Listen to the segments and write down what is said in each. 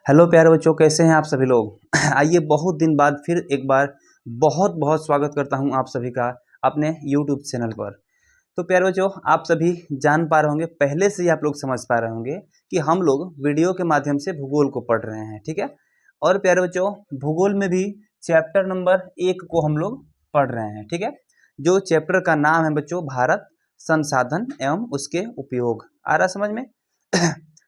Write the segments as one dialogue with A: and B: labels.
A: Hello प्यारे बच्चों, कैसे हैं आप सभी लोग। आइए बहुत दिन बाद फिर एक बार बहुत बहुत स्वागत करता हूं आप सभी का अपने YouTube चैनल पर। तो प्यारे बच्चों, आप सभी जान पा रहे होंगे, पहले से ही आप लोग समझ पा रहे होंगे कि हम लोग वीडियो के माध्यम से भूगोल को पढ़ रहे हैं, ठीक है। और प्यारे बच्चों, भूगोल में भी चैप्टर नंबर 1 को हम लोग पढ़ रहे हैं, ठीक है। जो चैप्टर का नाम है बच्चों, भारत संसाधन एवं उसके उपयोग। आ रहा समझ में।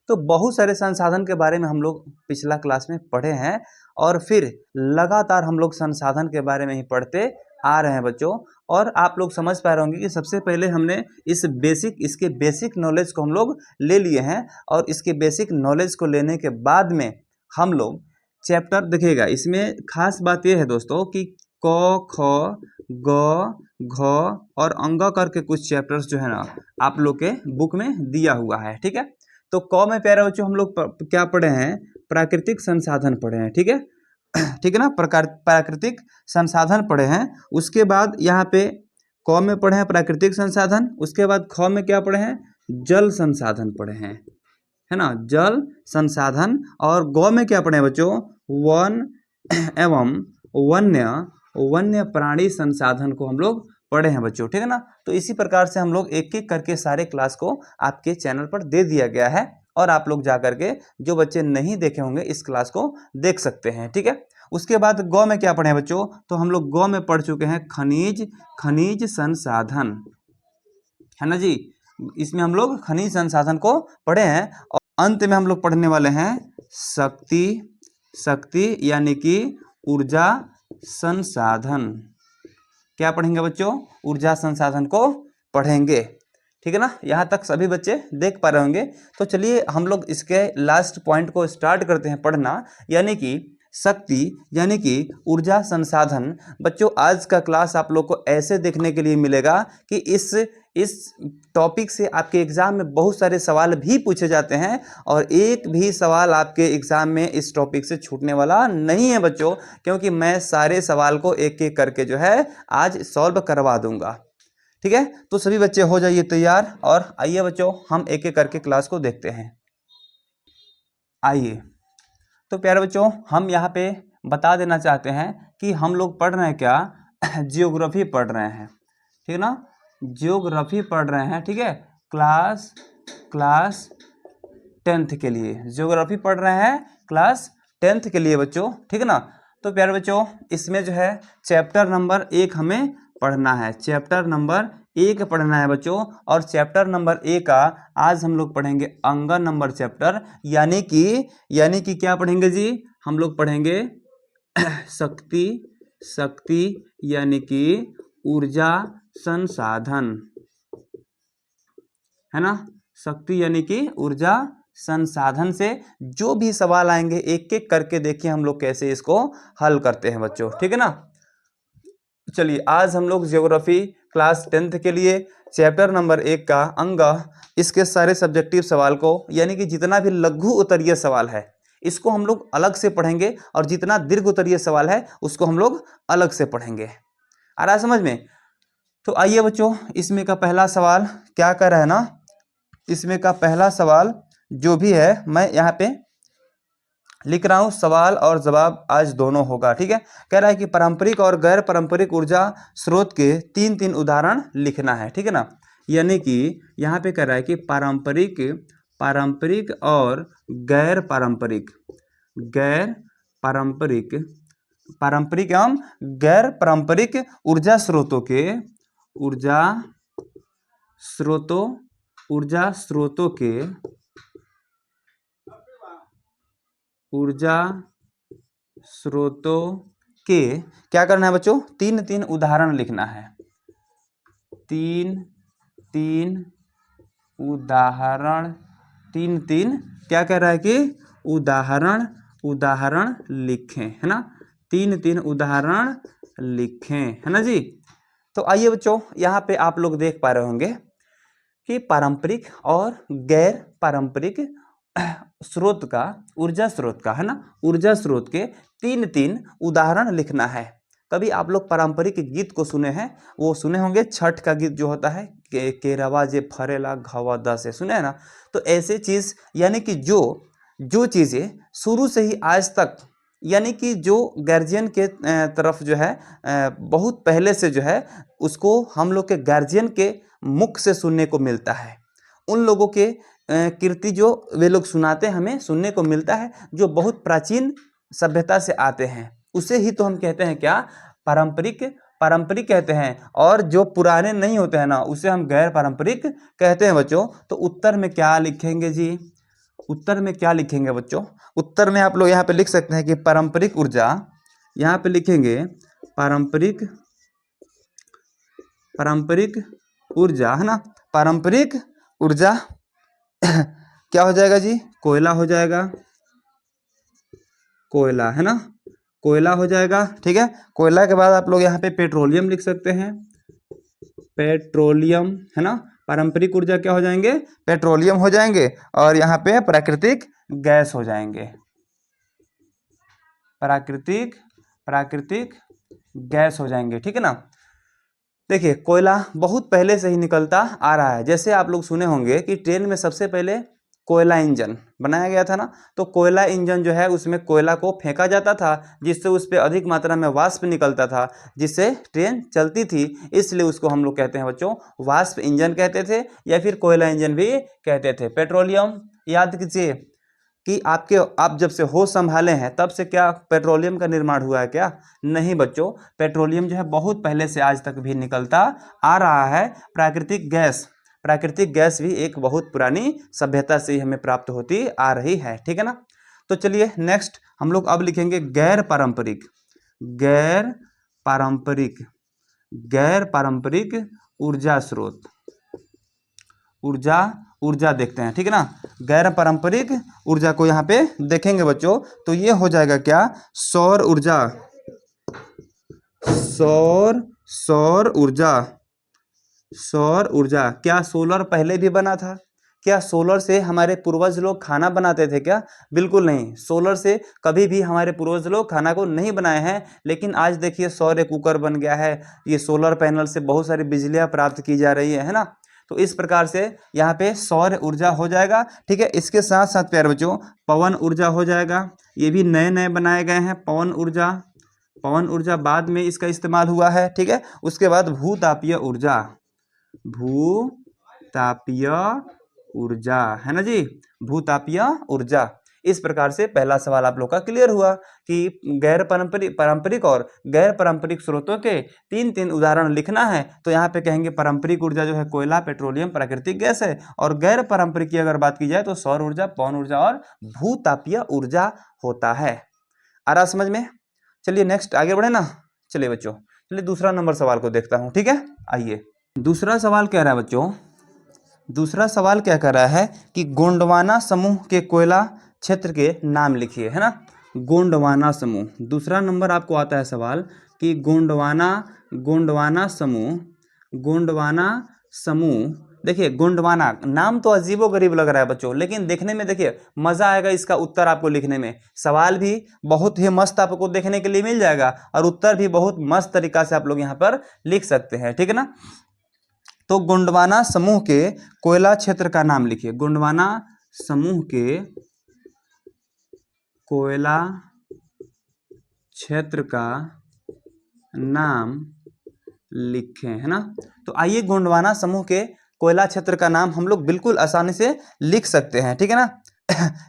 A: तो बहुत सारे संसाधन के बारे में हम लोग पिछला क्लास में पढ़े हैं और फिर लगातार हम लोग संसाधन के बारे में ही पढ़ते आ रहे हैं बच्चों। और आप लोग समझ पा रहे होंगे कि सबसे पहले हमने इसके बेसिक नॉलेज को हम लोग ले लिए हैं। और इसके बेसिक नॉलेज को लेने के बाद में हम लोग चैप्टर देखिएगा, इसमें खास बात यह है दोस्तों कि क ख ग घ और अंग करके कुछ चैप्टर्स जो है ना आप लोग के बुक में दिया हुआ है, ठीक है। तो क में प्यारे बच्चों हम लोग क्या पढ़े हैं, प्राकृतिक संसाधन पढ़े हैं, ठीक है। ठीक है ना, प्राकृतिक संसाधन पढ़े हैं। उसके बाद यहाँ पे क में पढ़े हैं प्राकृतिक संसाधन, उसके बाद ख में क्या पढ़े हैं, जल संसाधन पढ़े हैं, है ना, जल संसाधन। और गौ में क्या पढ़े हैं बच्चों, वन एवं वन्य प्राणी संसाधन को हम लोग पढ़े हैं बच्चों, ठीक है ना। तो इसी प्रकार से हम लोग एक एक करके सारे क्लास को आपके चैनल पर दे दिया गया है और आप लोग जा करके जो बच्चे नहीं देखे होंगे इस क्लास को देख सकते हैं, ठीक है। उसके बाद गौ में क्या पढ़े हैं बच्चों, तो हम लोग गौ में पढ़ चुके हैं खनिज संसाधन, है ना जी। इसमें हम लोग खनिज संसाधन को पढ़े हैं। और अंत में हम लोग पढ़ने वाले हैं शक्ति यानी कि ऊर्जा संसाधन। क्या पढ़ेंगे बच्चों, ऊर्जा संसाधन को पढ़ेंगे, ठीक है ना। यहाँ तक सभी बच्चे देख पा रहे होंगे। तो चलिए हम लोग इसके लास्ट पॉइंट को स्टार्ट करते हैं पढ़ना, यानी कि शक्ति यानी कि ऊर्जा संसाधन। बच्चों आज का क्लास आप लोग को ऐसे देखने के लिए मिलेगा कि इस टॉपिक से आपके एग्जाम में बहुत सारे सवाल भी पूछे जाते हैं और एक भी सवाल आपके एग्जाम में इस टॉपिक से छूटने वाला नहीं है बच्चों, क्योंकि मैं सारे सवाल को एक एक करके जो है आज सॉल्व करवा दूंगा, ठीक है। तो सभी बच्चे हो जाइए तैयार और आइए बच्चों हम एक एक करके क्लास को देखते हैं। आइए तो प्यारे बच्चों, हम यहाँ पे बता देना चाहते हैं कि हम लोग पढ़ रहे हैं क्या, जियोग्राफी पढ़ रहे हैं, ठीक है ना, जियोग्राफी पढ़ रहे हैं, ठीक है। क्लास 10th के लिए जियोग्राफी पढ़ रहे हैं, क्लास 10th के लिए बच्चों, ठीक है ना। तो प्यारे बच्चों इसमें जो है चैप्टर नंबर 1 हमें पढ़ना है, चैप्टर नंबर 1 पढ़ना है बच्चों। और चैप्टर नंबर 1 का आज हम लोग पढ़ेंगे अंग नंबर चैप्टर, यानी कि क्या पढ़ेंगे जी, हम लोग पढ़ेंगे शक्ति यानी कि ऊर्जा संसाधन, है ना। शक्ति यानी कि ऊर्जा संसाधन से जो भी सवाल आएंगे एक एक करके देखिए हम लोग कैसे इसको हल करते हैं बच्चों, ठीक है ना। चलिए आज हम लोग ज्योग्राफी क्लास 10th के लिए चैप्टर नंबर 1 का अंग, इसके सारे सब्जेक्टिव सवाल को, यानी कि जितना भी लघु उत्तरीय सवाल है इसको हम लोग अलग से पढ़ेंगे और जितना दीर्घ उत्तरीय सवाल है उसको हम लोग अलग से पढ़ेंगे। आ रहा है समझ में। तो आइए बच्चों, इसमें का पहला सवाल क्या कर रहा है ना, इसमें का पहला सवाल जो भी है मैं यहाँ पे लिख रहा हूँ, सवाल और जवाब आज दोनों होगा, ठीक है। कह रहा है कि पारंपरिक और गैर पारंपरिक ऊर्जा स्रोत के 3 उदाहरण लिखना है, ठीक है ना। यानी कि यहाँ पे कह रहा है कि पारंपरिक और गैर पारंपरिक एवं गैर पारंपरिक ऊर्जा स्रोतों के क्या करना है बच्चों, 3 उदाहरण लिखना है, 3 उदाहरण, 3 क्या कह रहा है कि उदाहरण लिखें, है ना, 3 उदाहरण लिखें, है ना जी। तो आइए बच्चों यहाँ पे आप लोग देख पा रहे होंगे कि पारंपरिक और गैर पारंपरिक ऊर्जा स्रोत का, है ना, ऊर्जा स्रोत के 3 उदाहरण लिखना है। कभी आप लोग पारंपरिक गीत को सुने हैं, वो सुने होंगे, छठ का गीत जो होता है केरवा जे फरेला घावा दा से, सुने है ना। तो ऐसे चीज यानी कि जो जो चीज़ें शुरू से ही आज तक, यानी कि जो गार्जियन के तरफ जो है बहुत पहले से जो है उसको हम लोग के गार्जियन के मुख से सुनने को मिलता है, उन लोगों के कीर्ति जो वे लोग सुनाते हैं हमें सुनने को मिलता है, जो बहुत प्राचीन सभ्यता से आते हैं, उसे ही तो हम कहते हैं क्या, पारंपरिक पारंपरिक कहते हैं। और जो पुराने नहीं होते हैं ना, उसे हम गैर पारंपरिक कहते हैं बच्चों। तो उत्तर में क्या लिखेंगे जी, उत्तर में क्या लिखेंगे बच्चों, उत्तर में आप लोग यहाँ पे लिख सकते हैं कि पारंपरिक ऊर्जा, यहाँ पे लिखेंगे पारंपरिक पारंपरिक ऊर्जा, है ना, पारंपरिक ऊर्जा क्या हो जाएगा जी, कोयला हो जाएगा, कोयला, है ना, कोयला हो जाएगा। ठीक है, कोयला के बाद आप लोग यहाँ पे पेट्रोलियम लिख सकते हैं, पेट्रोलियम, है ना, पारंपरिक ऊर्जा क्या हो जाएंगे, पेट्रोलियम हो जाएंगे। और यहाँ पे प्राकृतिक गैस हो जाएंगे, प्राकृतिक प्राकृतिक गैस हो जाएंगे। ठीक है ना। देखिए कोयला बहुत पहले से ही निकलता आ रहा है। जैसे आप लोग सुने होंगे कि ट्रेन में सबसे पहले कोयला इंजन बनाया गया था ना, तो कोयला इंजन जो है उसमें कोयला को फेंका जाता था, जिससे उस पर अधिक मात्रा में वाष्प निकलता था, जिससे ट्रेन चलती थी। इसलिए उसको हम लोग कहते हैं बच्चों वाष्प इंजन कहते थे, या फिर कोयला इंजन भी कहते थे। पेट्रोलियम याद कीजिए कि आप जब से होश संभाले हैं तब से क्या पेट्रोलियम का निर्माण हुआ है क्या, नहीं बच्चों, पेट्रोलियम जो है बहुत पहले से आज तक भी निकलता आ रहा है। प्राकृतिक गैस भी एक बहुत पुरानी सभ्यता से ही हमें प्राप्त होती आ रही है। ठीक है ना। तो चलिए नेक्स्ट हम लोग अब लिखेंगे गैर पारंपरिक, गैर पारंपरिक गैर पारंपरिक ऊर्जा स्रोत, ऊर्जा देखते हैं। ठीक है ना, गैर पारंपरिक ऊर्जा को यहाँ पे देखेंगे बच्चों, तो ये हो जाएगा क्या, सौर ऊर्जा, सौर ऊर्जा। क्या सोलर पहले भी बना था, क्या सोलर से हमारे पूर्वज लोग खाना बनाते थे क्या, बिल्कुल नहीं, सोलर से कभी भी हमारे पूर्वज लोग खाना को नहीं बनाए हैं। लेकिन आज देखिए सौर कुकर बन गया है, ये सोलर पैनल से बहुत सारी बिजलियां प्राप्त की जा रही है ना। तो इस प्रकार से यहाँ पे सौर ऊर्जा हो जाएगा। ठीक है, इसके साथ साथ प्यारे बच्चों पवन ऊर्जा हो जाएगा, ये भी नए नए बनाए गए हैं। पवन ऊर्जा बाद में इसका इस्तेमाल हुआ है। ठीक है, उसके बाद भूतापीय ऊर्जा है ना जी, भूतापीय ऊर्जा। इस प्रकार से पहला सवाल आप लोग का क्लियर हुआ कि गैर पारंपरिक और गैर पारंपरिक स्रोतों के तीन उदाहरण लिखना है। तो यहाँ पे कहेंगे पारंपरिक ऊर्जा जो है कोयला, पेट्रोलियम, प्राकृतिक गैस है, और गैर पारंपरिक की अगर बात की जाए तो सौर ऊर्जा, पवन ऊर्जा और भूतापीय ऊर्जा होता है। आ रहा समझ में। चलिए नेक्स्ट आगे बढ़े ना। चलिए बच्चों, चलिए दूसरा नंबर सवाल को देखता हूँ। ठीक है, आइए दूसरा सवाल कह रहा है बच्चों, दूसरा सवाल क्या कर रहा है कि गोंडवाना समूह के कोयला क्षेत्र के नाम लिखिए, है ना, गोंडवाना समूह। दूसरा नंबर आपको आता है सवाल कि गोंडवाना समूह। देखिए गोंडवाना नाम तो अजीबो गरीब लग रहा है बच्चों, लेकिन देखने में देखिए मजा आएगा इसका उत्तर आपको लिखने में। सवाल भी बहुत ही मस्त आपको देखने के लिए मिल जाएगा, और उत्तर भी बहुत मस्त तरीका से आप लोग यहाँ पर लिख सकते हैं। ठीक है ना। तो गोंडवाना समूह के कोयला क्षेत्र का नाम लिखिए, गोंडवाना समूह के कोयला क्षेत्र का नाम लिखें, है ना। तो आइए गोंडवाना समूह के कोयला क्षेत्र का नाम हम लोग बिल्कुल आसानी से लिख सकते हैं। ठीक है ना।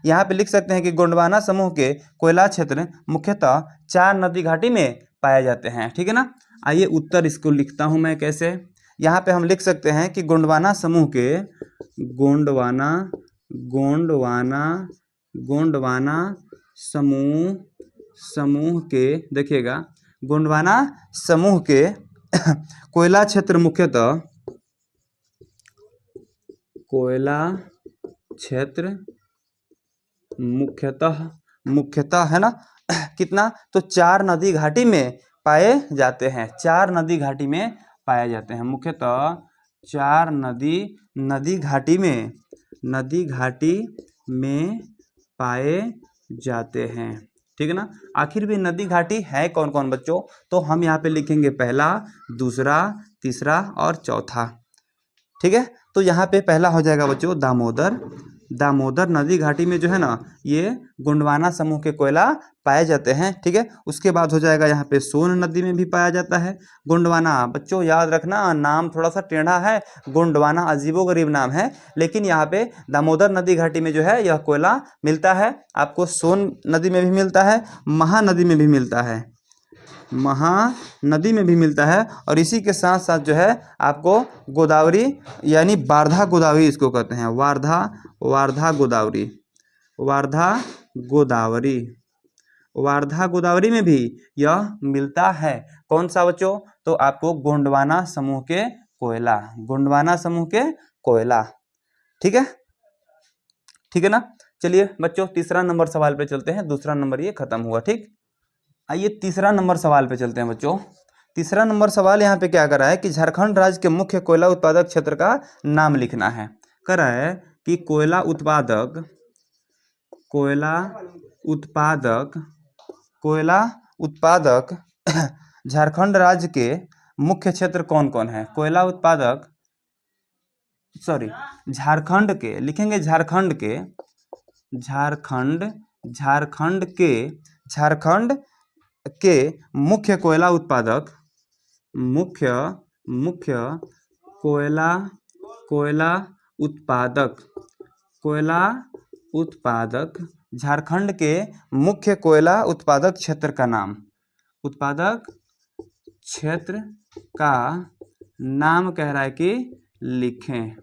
A: यहाँ पे लिख सकते हैं कि गोंडवाना समूह के कोयला क्षेत्र मुख्यतः 4 नदी घाटी में पाए जाते हैं। ठीक है ना। आइए उत्तर इसको लिखता हूं मैं कैसे। यहाँ पे हम लिख सकते हैं कि गोंडवाना समूह के गोंडवाना समूह के, देखिएगा गोंडवाना समूह के कोयला क्षेत्र मुख्यतः है ना कितना, तो 4 नदी घाटी में पाए जाते हैं, 4 नदी घाटी में पाए जाते हैं, मुख्यतः 4 नदी घाटी में पाए जाते हैं। ठीक है ना। आखिर भी नदी घाटी है कौन कौन बच्चों, तो हम यहाँ पे लिखेंगे पहला, दूसरा, तीसरा और चौथा। ठीक है, तो यहाँ पे पहला हो जाएगा बच्चों दामोदर नदी घाटी में जो है ना ये गोंडवाना समूह के कोयला पाए जाते हैं। ठीक है, उसके बाद हो जाएगा यहाँ पे सोन नदी में भी पाया जाता है गोंडवाना। बच्चों याद रखना, नाम थोड़ा सा टेढ़ा है, गोंडवाना अजीबोगरीब नाम है, लेकिन यहाँ पे दामोदर नदी घाटी में जो है यह कोयला मिलता है। आपको सोन नदी में भी मिलता है, महानदी में भी मिलता है, महानदी में भी मिलता है, और इसी के साथ साथ जो है आपको गोदावरी यानी वार्धा गोदावरी इसको कहते हैं, वार्धा गोदावरी, वार्धा गोदावरी, वार्धा गोदावरी में भी यह मिलता है। कौन सा बच्चों? तो आपको गोंडवाना समूह के कोयला, गोंडवाना समूह के कोयला। ठीक है, ठीक है ना। चलिए बच्चों तीसरा नंबर सवाल पे चलते हैं, दूसरा नंबर ये खत्म हुआ। ठीक, आइए तीसरा नंबर सवाल पे चलते हैं बच्चों। तीसरा नंबर सवाल यहाँ पे क्या कर रहा है कि झारखंड राज्य के मुख्य कोयला उत्पादक क्षेत्र का नाम लिखना है। कर रहा है कि कोयला उत्पादक झारखंड राज्य के मुख्य क्षेत्र कौन कौन है? कोयला उत्पादक, सॉरी झारखंड के लिखेंगे, झारखंड के मुख्य कोयला उत्पादक, मुख्य कोयला उत्पादक झारखंड के मुख्य कोयला उत्पादक क्षेत्र का नाम, उत्पादक क्षेत्र का नाम कह रहा है कि लिखें,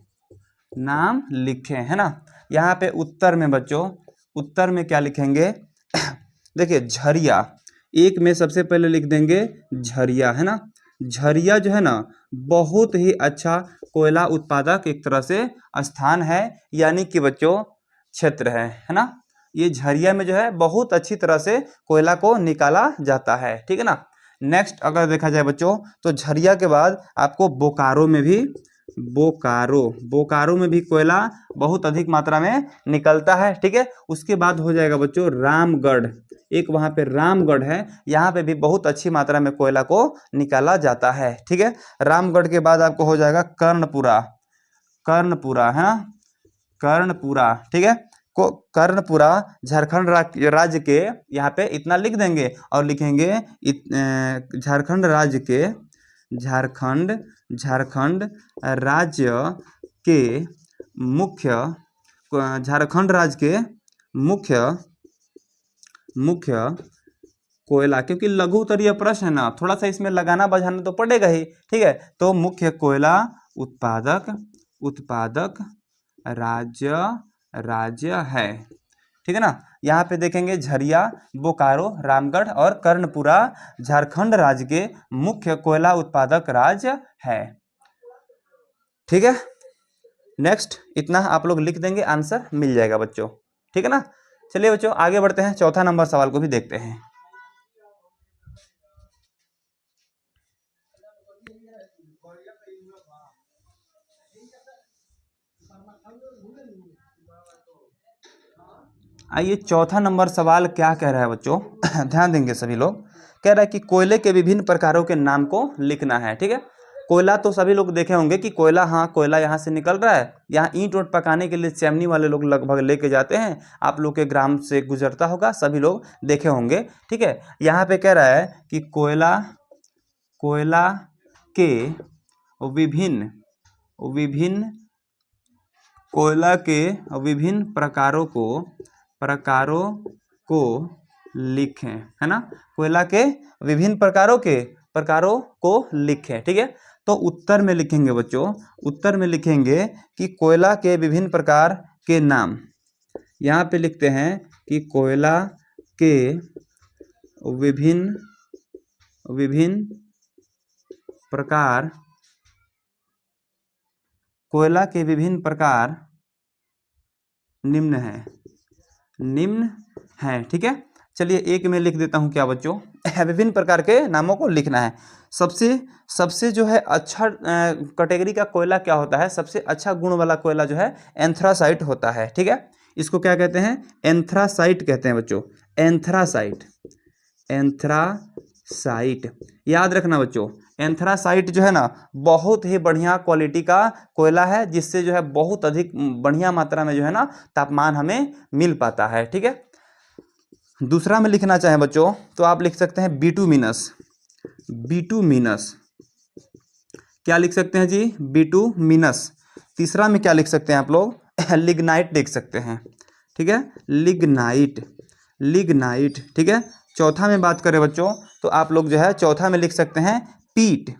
A: नाम लिखें, है ना। यहाँ पे उत्तर में बच्चों, उत्तर में क्या लिखेंगे? देखिए झरिया, एक में सबसे पहले लिख देंगे झरिया, है ना। झरिया जो है ना बहुत ही अच्छा कोयला उत्पादक एक तरह से स्थान है, यानी कि बच्चों क्षेत्र है ना। ये झरिया में जो है बहुत अच्छी तरह से कोयला को निकाला जाता है। ठीक है ना। नेक्स्ट अगर देखा जाए बच्चों तो झरिया के बाद आपको बोकारो में भी कोयला बहुत अधिक मात्रा में निकलता है। ठीक है, उसके बाद हो जाएगा बच्चों रामगढ़, एक वहां पे रामगढ़ है, यहाँ पे भी बहुत अच्छी मात्रा में कोयला को निकाला जाता है। ठीक है, रामगढ़ के बाद आपको हो जाएगा कर्णपुरा, है ना, कर्णपुरा। ठीक है, को कर्णपुरा झारखंड राज्य के, यहाँ पे इतना लिख देंगे और लिखेंगे झारखंड राज्य के मुख्य कोयला, क्योंकि लघु उत्तरीय प्रश्न है ना, थोड़ा सा इसमें लगाना बजाना तो पड़ेगा ही। ठीक है, तो मुख्य कोयला उत्पादक राज्य है। ठीक है ना। यहाँ पे देखेंगे झरिया, बोकारो, रामगढ़ और कर्णपुरा झारखंड राज्य के मुख्य कोयला उत्पादक राज्य है। ठीक है, नेक्स्ट इतना आप लोग लिख देंगे, आंसर मिल जाएगा बच्चों। ठीक है ना। चलिए बच्चों आगे बढ़ते हैं, चौथा नंबर सवाल को भी देखते हैं। आइए चौथा नंबर सवाल क्या कह रहा है बच्चों? ध्यान देंगे सभी लोग। कह रहा है कि कोयले के विभिन्न प्रकारों के नाम को लिखना है। ठीक है, कोयला तो सभी लोग देखे होंगे कि कोयला, हाँ कोयला यहाँ से निकल रहा है, यहाँ ईंट उट पकाने के लिए चैमनी वाले लोग लगभग लेके जाते हैं, आप लोग के ग्राम से गुजरता होगा, सभी लोग देखे होंगे। ठीक है, यहाँ पे कह रहा है कि कोयला के विभिन्न प्रकारों को लिखें, है ना। कोयला के विभिन्न प्रकारों को लिखें। ठीक है, तो उत्तर में लिखेंगे बच्चों, उत्तर में लिखेंगे कि कोयला के विभिन्न प्रकार के नाम, यहाँ पे लिखते हैं कि कोयला के विभिन्न प्रकार निम्न है। ठीक है, चलिए एक में लिख देता हूँ क्या बच्चों? विभिन्न प्रकार के नामों को लिखना है। सबसे जो है अच्छा कैटेगरी का कोयला क्या होता है? सबसे अच्छा गुण वाला कोयला जो है एंथ्रासाइट होता है। ठीक है, इसको क्या कहते हैं? एंथ्रासाइट कहते हैं बच्चों, साइट। याद रखना बच्चों, एंथ्रासाइट जो है ना बहुत ही बढ़िया क्वालिटी का कोयला है, जिससे जो है बहुत अधिक बढ़िया मात्रा में जो है ना तापमान हमें मिल पाता है। ठीक है, दूसरा में लिखना चाहें बच्चों तो आप लिख सकते हैं बिटुमिनस। बिटुमिनस क्या लिख सकते हैं जी? बिटुमिनस। तीसरा में क्या लिख सकते हैं आप लोग? लिग्नाइट लिख सकते हैं। ठीक है, लिग्नाइट, लिग्नाइट। ठीक है, चौथा में बात करें बच्चों तो आप लोग जो है चौथा में लिख सकते हैं पीट।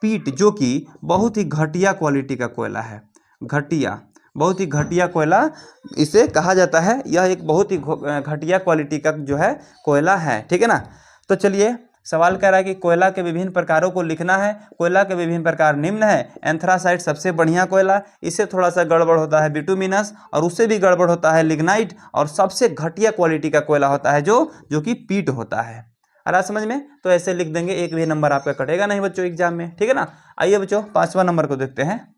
A: पीट जो कि बहुत ही घटिया क्वालिटी का कोयला है। घटिया, बहुत ही घटिया कोयला इसे कहा जाता है। यह एक बहुत ही घटिया क्वालिटी का जो है कोयला है। ठीक है ना। तो चलिए, सवाल कह रहा है कि कोयला के विभिन्न प्रकारों को लिखना है। कोयला के विभिन्न प्रकार निम्न है। एंथ्रासाइट सबसे बढ़िया कोयला, इससे थोड़ा सा गड़बड़ होता है बिटुमिनस, और उससे भी गड़बड़ होता है लिग्नाइट, और सबसे घटिया क्वालिटी का कोयला होता है जो कि पीट होता है। आ रहा समझ में? तो ऐसे लिख देंगे, एक भी नंबर आपका कटेगा नहीं बच्चों एग्जाम में। ठीक है ना। आइए बच्चों 5वां नंबर को देखते हैं।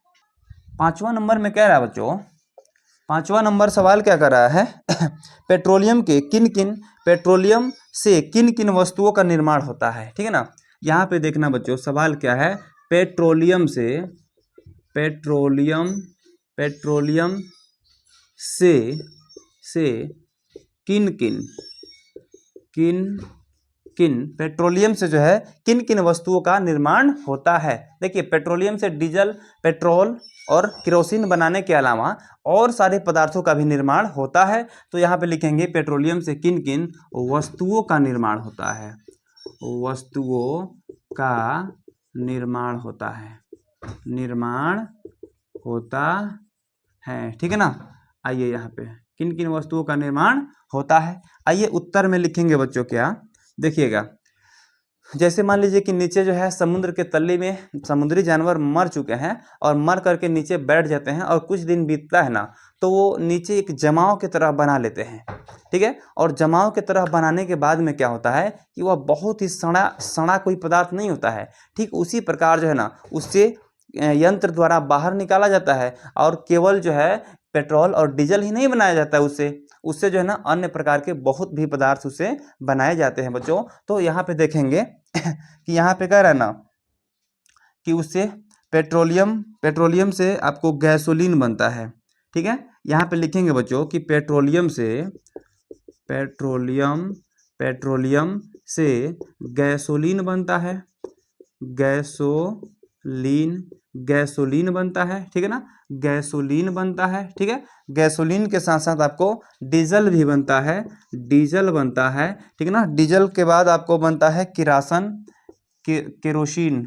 A: 5वां नंबर में कह रहा है बच्चों, 5वां नंबर सवाल क्या कर रहा है? पेट्रोलियम के किन किन पेट्रोलियम से किन किन वस्तुओं का निर्माण होता है। ठीक है ना। यहाँ पे देखना बच्चों सवाल क्या है, पेट्रोलियम से, पेट्रोलियम, पेट्रोलियम से किन किन, किन किन पेट्रोलियम से जो है किन किन वस्तुओं का निर्माण होता है। देखिए, पेट्रोलियम से डीजल, पेट्रोल और केरोसिन बनाने के अलावा और सारे पदार्थों का भी निर्माण होता है। तो यहाँ पे लिखेंगे पेट्रोलियम से किन किन वस्तुओं का निर्माण होता है। वस्तुओं का निर्माण होता है, निर्माण होता है। ठीक है ना। आइए यहाँ पे किन किन वस्तुओं का निर्माण होता है। आइए उत्तर में लिखेंगे बच्चों क्या, देखिएगा। जैसे मान लीजिए कि नीचे जो है समुद्र के तल्ले में समुद्री जानवर मर चुके हैं और मर करके नीचे बैठ जाते हैं, और कुछ दिन बीतता है ना तो वो नीचे एक जमाव की तरह बना लेते हैं। ठीक है, और जमाव की तरह बनाने के बाद में क्या होता है कि वह बहुत ही सड़ा सड़ा कोई पदार्थ नहीं होता है। ठीक उसी प्रकार जो है ना उससे यंत्र द्वारा बाहर निकाला जाता है, और केवल जो है पेट्रोल और डीजल ही नहीं बनाया जाता है उससे उससे जो है ना अन्य प्रकार के बहुत भी पदार्थ उससे बनाए जाते हैं बच्चों। तो यहाँ पे देखेंगे कि यहाँ पे कह रहा है ना कि उससे पेट्रोलियम से आपको गैसोलीन बनता है। ठीक है, यहाँ पे लिखेंगे बच्चों कि पेट्रोलियम से गैसोलीन बनता है। गैसोलीन बनता है। ठीक है ना, गैसोलीन बनता है। ठीक है, गैसोलीन के साथ साथ आपको डीजल भी बनता है, डीजल बनता है। ठीक है ना, डीजल के बाद आपको बनता है किरासन, केरोसिन,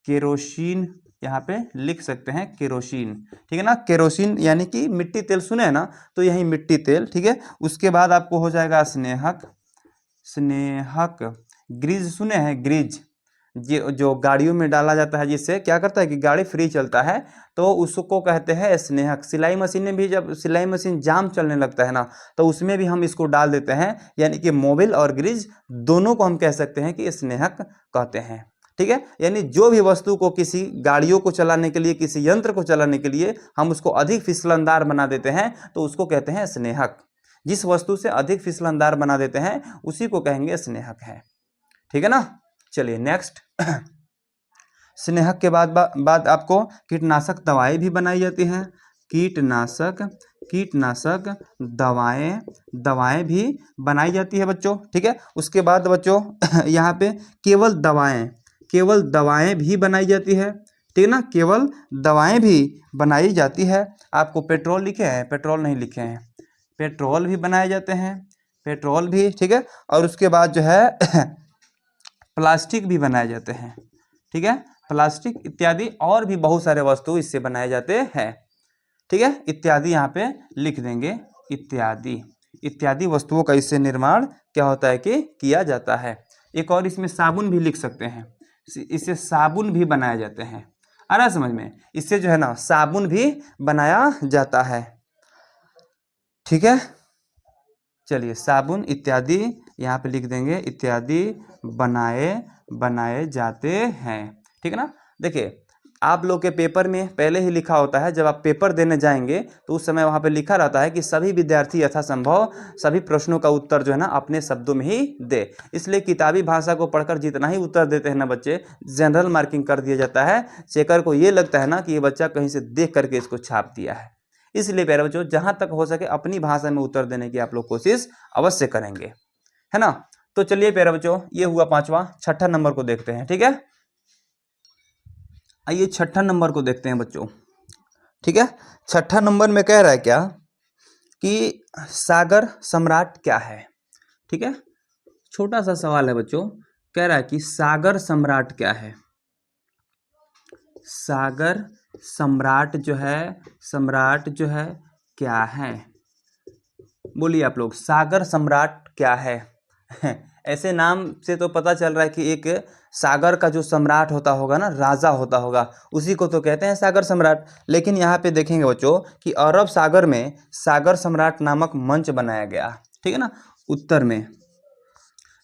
A: केरोसिन यहाँ पे लिख सकते हैं केरोसिन। ठीक है ना, केरोसिन यानी कि मिट्टी तेल सुने हैं ना, तो यही मिट्टी तेल। ठीक है, उसके बाद आपको हो जाएगा स्नेहक ग्रीज सुने हैं, ग्रीज जो गाड़ियों में डाला जाता है, जिससे क्या करता है कि गाड़ी फ्री चलता है, तो उसको कहते हैं स्नेहक। सिलाई मशीन में भी जब सिलाई मशीन जाम चलने लगता है ना तो उसमें भी हम इसको डाल देते हैं, यानी कि मोबिल और ग्रीज दोनों को हम कह सकते हैं कि स्नेहक कहते हैं। ठीक है, यानी जो भी वस्तु को किसी गाड़ियों को चलाने के लिए, किसी यंत्र को चलाने के लिए हम उसको अधिक फिसलनदार बना देते हैं तो उसको कहते हैं स्नेहक। जिस वस्तु से अधिक फिसलनदार बना देते हैं उसी को कहेंगे स्नेहक है। ठीक है ना। चलिए नेक्स्ट। स्नेहक के बाद आपको कीटनाशक दवाएं भी बनाई जाती हैं। कीटनाशक दवाएं भी बनाई जाती है बच्चों। ठीक है, उसके बाद बच्चों यहाँ पे केवल दवाएं भी बनाई जाती है। ठीक है ना, केवल दवाएं भी बनाई जाती है। आपको पेट्रोल लिखे हैं, पेट्रोल नहीं लिखे हैं, पेट्रोल भी बनाए जाते हैं, पेट्रोल भी। ठीक है, और उसके बाद जो है प्लास्टिक भी बनाए जाते हैं। ठीक है, प्लास्टिक इत्यादि और भी बहुत सारे वस्तु इससे बनाए जाते हैं। ठीक है, इत्यादि यहाँ पे लिख देंगे, इत्यादि वस्तुओं का इससे निर्माण क्या होता है कि किया जाता है। एक और इसमें साबुन भी लिख सकते हैं, इससे साबुन भी बनाए जाते हैं। आ रहा समझ में? इससे जो है ना साबुन भी बनाया जाता है। ठीक है, चलिए साबुन इत्यादि यहाँ पे लिख देंगे, इत्यादि बनाए जाते हैं। ठीक है ना। देखिए आप लोग के पेपर में पहले ही लिखा होता है, जब आप पेपर देने जाएंगे तो उस समय वहाँ पे लिखा रहता है कि सभी विद्यार्थी यथासंभव सभी प्रश्नों का उत्तर जो है ना अपने शब्दों में ही दे। इसलिए किताबी भाषा को पढ़कर जितना ही उत्तर देते हैं ना बच्चे, जनरल मार्किंग कर दिया जाता है। चेकर को ये लगता है ना कि ये बच्चा कहीं से देख करके इसको छाप दिया है। इसलिए प्यारे बच्चों, जहाँ तक हो सके अपनी भाषा में उत्तर देने की आप लोग कोशिश अवश्य करेंगे, है ना। तो चलिए प्यारे बच्चों, ये हुआ पांचवा। छठा नंबर को देखते हैं, ठीक है। आइए छठा नंबर को देखते हैं बच्चों, ठीक है। छठा नंबर में कह रहा है क्या कि सागर सम्राट क्या है, ठीक है। छोटा सा सवाल है बच्चों, कह रहा है कि सागर सम्राट क्या है। सागर सम्राट जो है क्या है, बोलिए आप लोग, सागर सम्राट क्या है। ऐसे नाम से तो पता चल रहा है कि एक सागर का जो सम्राट होता होगा ना, राजा होता होगा, उसी को तो कहते हैं सागर सम्राट। लेकिन यहाँ पे देखेंगे बच्चों कि अरब सागर में सागर सम्राट नामक मंच बनाया गया, ठीक है ना। उत्तर में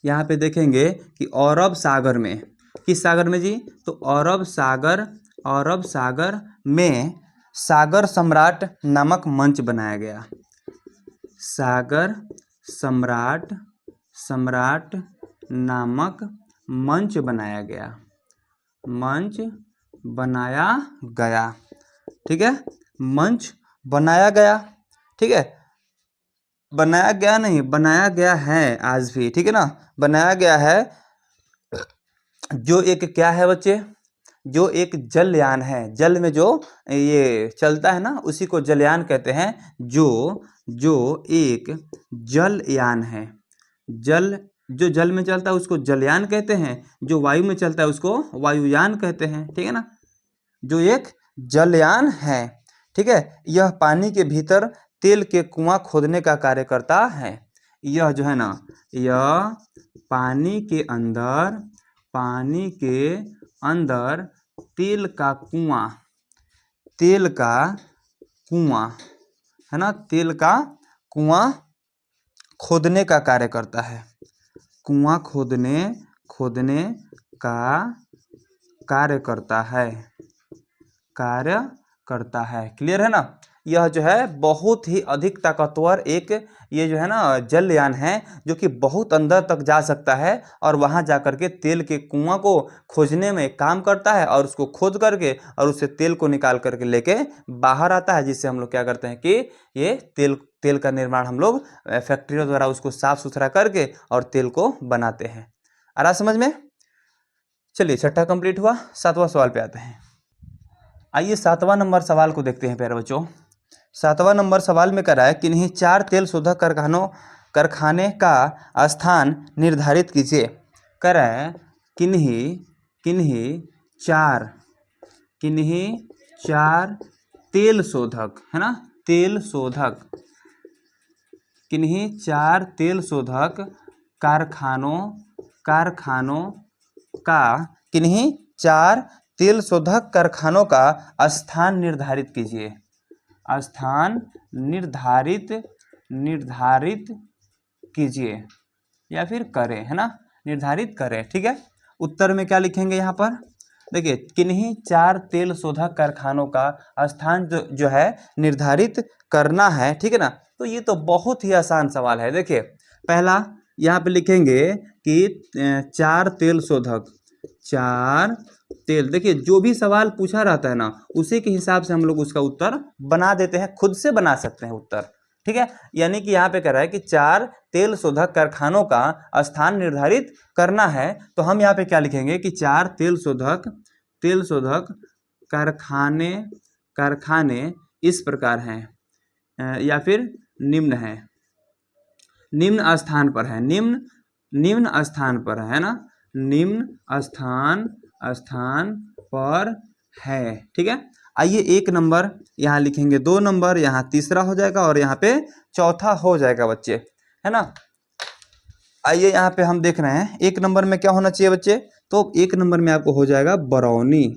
A: यहाँ पे देखेंगे कि अरब सागर में, किस सागर में जी, तो अरब सागर में सागर सम्राट नामक मंच बनाया गया। सागर सम्राट नामक मंच बनाया गया, ठीक है। मंच बनाया गया, ठीक है। बनाया गया नहीं, बनाया गया है आज भी, ठीक है ना। बनाया गया है, जो एक क्या है बच्चे, जो एक जलयान है, जल में जो ये चलता है ना उसी को जलयान कहते हैं। जो एक जलयान है, जो जल में चलता है उसको जलयान कहते हैं, जो वायु में चलता है उसको वायुयान कहते हैं, ठीक है ना। जो एक जलयान है, ठीक है। यह पानी के भीतर तेल के कुआं खोदने का कार्य करता है। यह जो है ना, यह पानी के अंदर तेल का कुआं है ना, तेल का कुआं खोदने का कार्य करता है। कुआं खोदने का कार्य करता है। क्लियर है ना। यह जो है बहुत ही अधिक ताकतवर एक ये जो है ना जलयान है, जो कि बहुत अंदर तक जा सकता है और वहां जाकर के तेल के कुआं को खोजने में काम करता है, और उसको खोद करके और उससे तेल को निकाल करके लेके बाहर आता है, जिससे हम लोग क्या करते हैं कि ये तेल का निर्माण हम लोग फैक्ट्रियों द्वारा उसको साफ सुथरा करके और तेल को बनाते हैं। आ रहा समझ में। चलिए छठा कंप्लीट हुआ, सातवां सवाल पे आते हैं। आइए सातवां नंबर सवाल को देखते हैं प्यारे बच्चों। सातवां नंबर सवाल में करा है, किन्हीं 4 तेल शोधक कारखाने का स्थान निर्धारित कीजिए। करा है किन्हीं चार तेल शोधक, है ना, तेल शोधक, किन्हीं 4 तेल शोधक कारखानों का, किन्हीं 4 तेल शोधक कारखानों का स्थान निर्धारित कीजिए। स्थान निर्धारित कीजिए या फिर करें, है ना, निर्धारित करें, ठीक है। उत्तर में क्या लिखेंगे यहाँ पर, देखिए, किन्हीं 4 तेल शोधक कारखानों का स्थान जो है निर्धारित करना है, ठीक है ना। तो ये तो बहुत ही आसान सवाल है। देखिए पहला यहाँ पे लिखेंगे कि 4 तेल शोधक, 4 तेल, देखिए जो भी सवाल पूछा रहता है ना उसी के हिसाब से हम लोग उसका उत्तर बना देते हैं, खुद से बना सकते हैं उत्तर, ठीक है। यानी कि यहाँ पे कह रहा है कि 4 तेल शोधक कारखानों का स्थान निर्धारित करना है, तो हम यहाँ पे क्या लिखेंगे कि 4 तेल शोधक कारखाने इस प्रकार हैं, या फिर निम्न है, निम्न स्थान पर है, निम्न स्थान पर है ना, निम्न स्थान पर है, ठीक है। आइए 1 नंबर यहाँ लिखेंगे, 2 नंबर यहाँ, तीसरा हो जाएगा और यहाँ पे चौथा हो जाएगा बच्चे, है ना। आइए यहाँ पे हम देख रहे हैं 1 नंबर में क्या होना चाहिए बच्चे, तो 1 नंबर में आपको हो जाएगा बरौनी,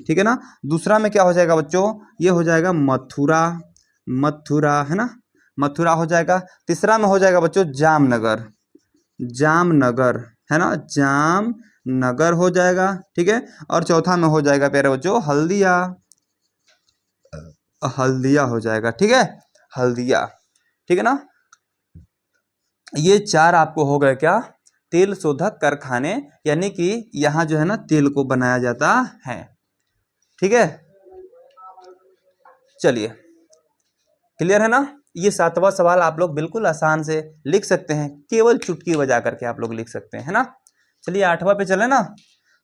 A: ठीक है ना। दूसरा में क्या हो जाएगा बच्चों, ये हो जाएगा मथुरा, है ना, मथुरा हो जाएगा। तीसरा में हो जाएगा बच्चों जामनगर, है ना, नगर हो जाएगा, ठीक है। और चौथा में हो जाएगा प्यारे बच्चों हल्दिया, हल्दिया हो जाएगा, ठीक है, हल्दिया, ठीक है ना। ये चार आपको हो गए क्या, तेल शोधक कारखाने, यानी कि यहाँ जो है ना तेल को बनाया जाता है, ठीक है। चलिए क्लियर है ना। ये सातवां सवाल आप लोग बिल्कुल आसान से लिख सकते हैं, केवल चुटकी बजा करके आप लोग लिख सकते हैं, है ना। चलिए आठवां पे चले ना।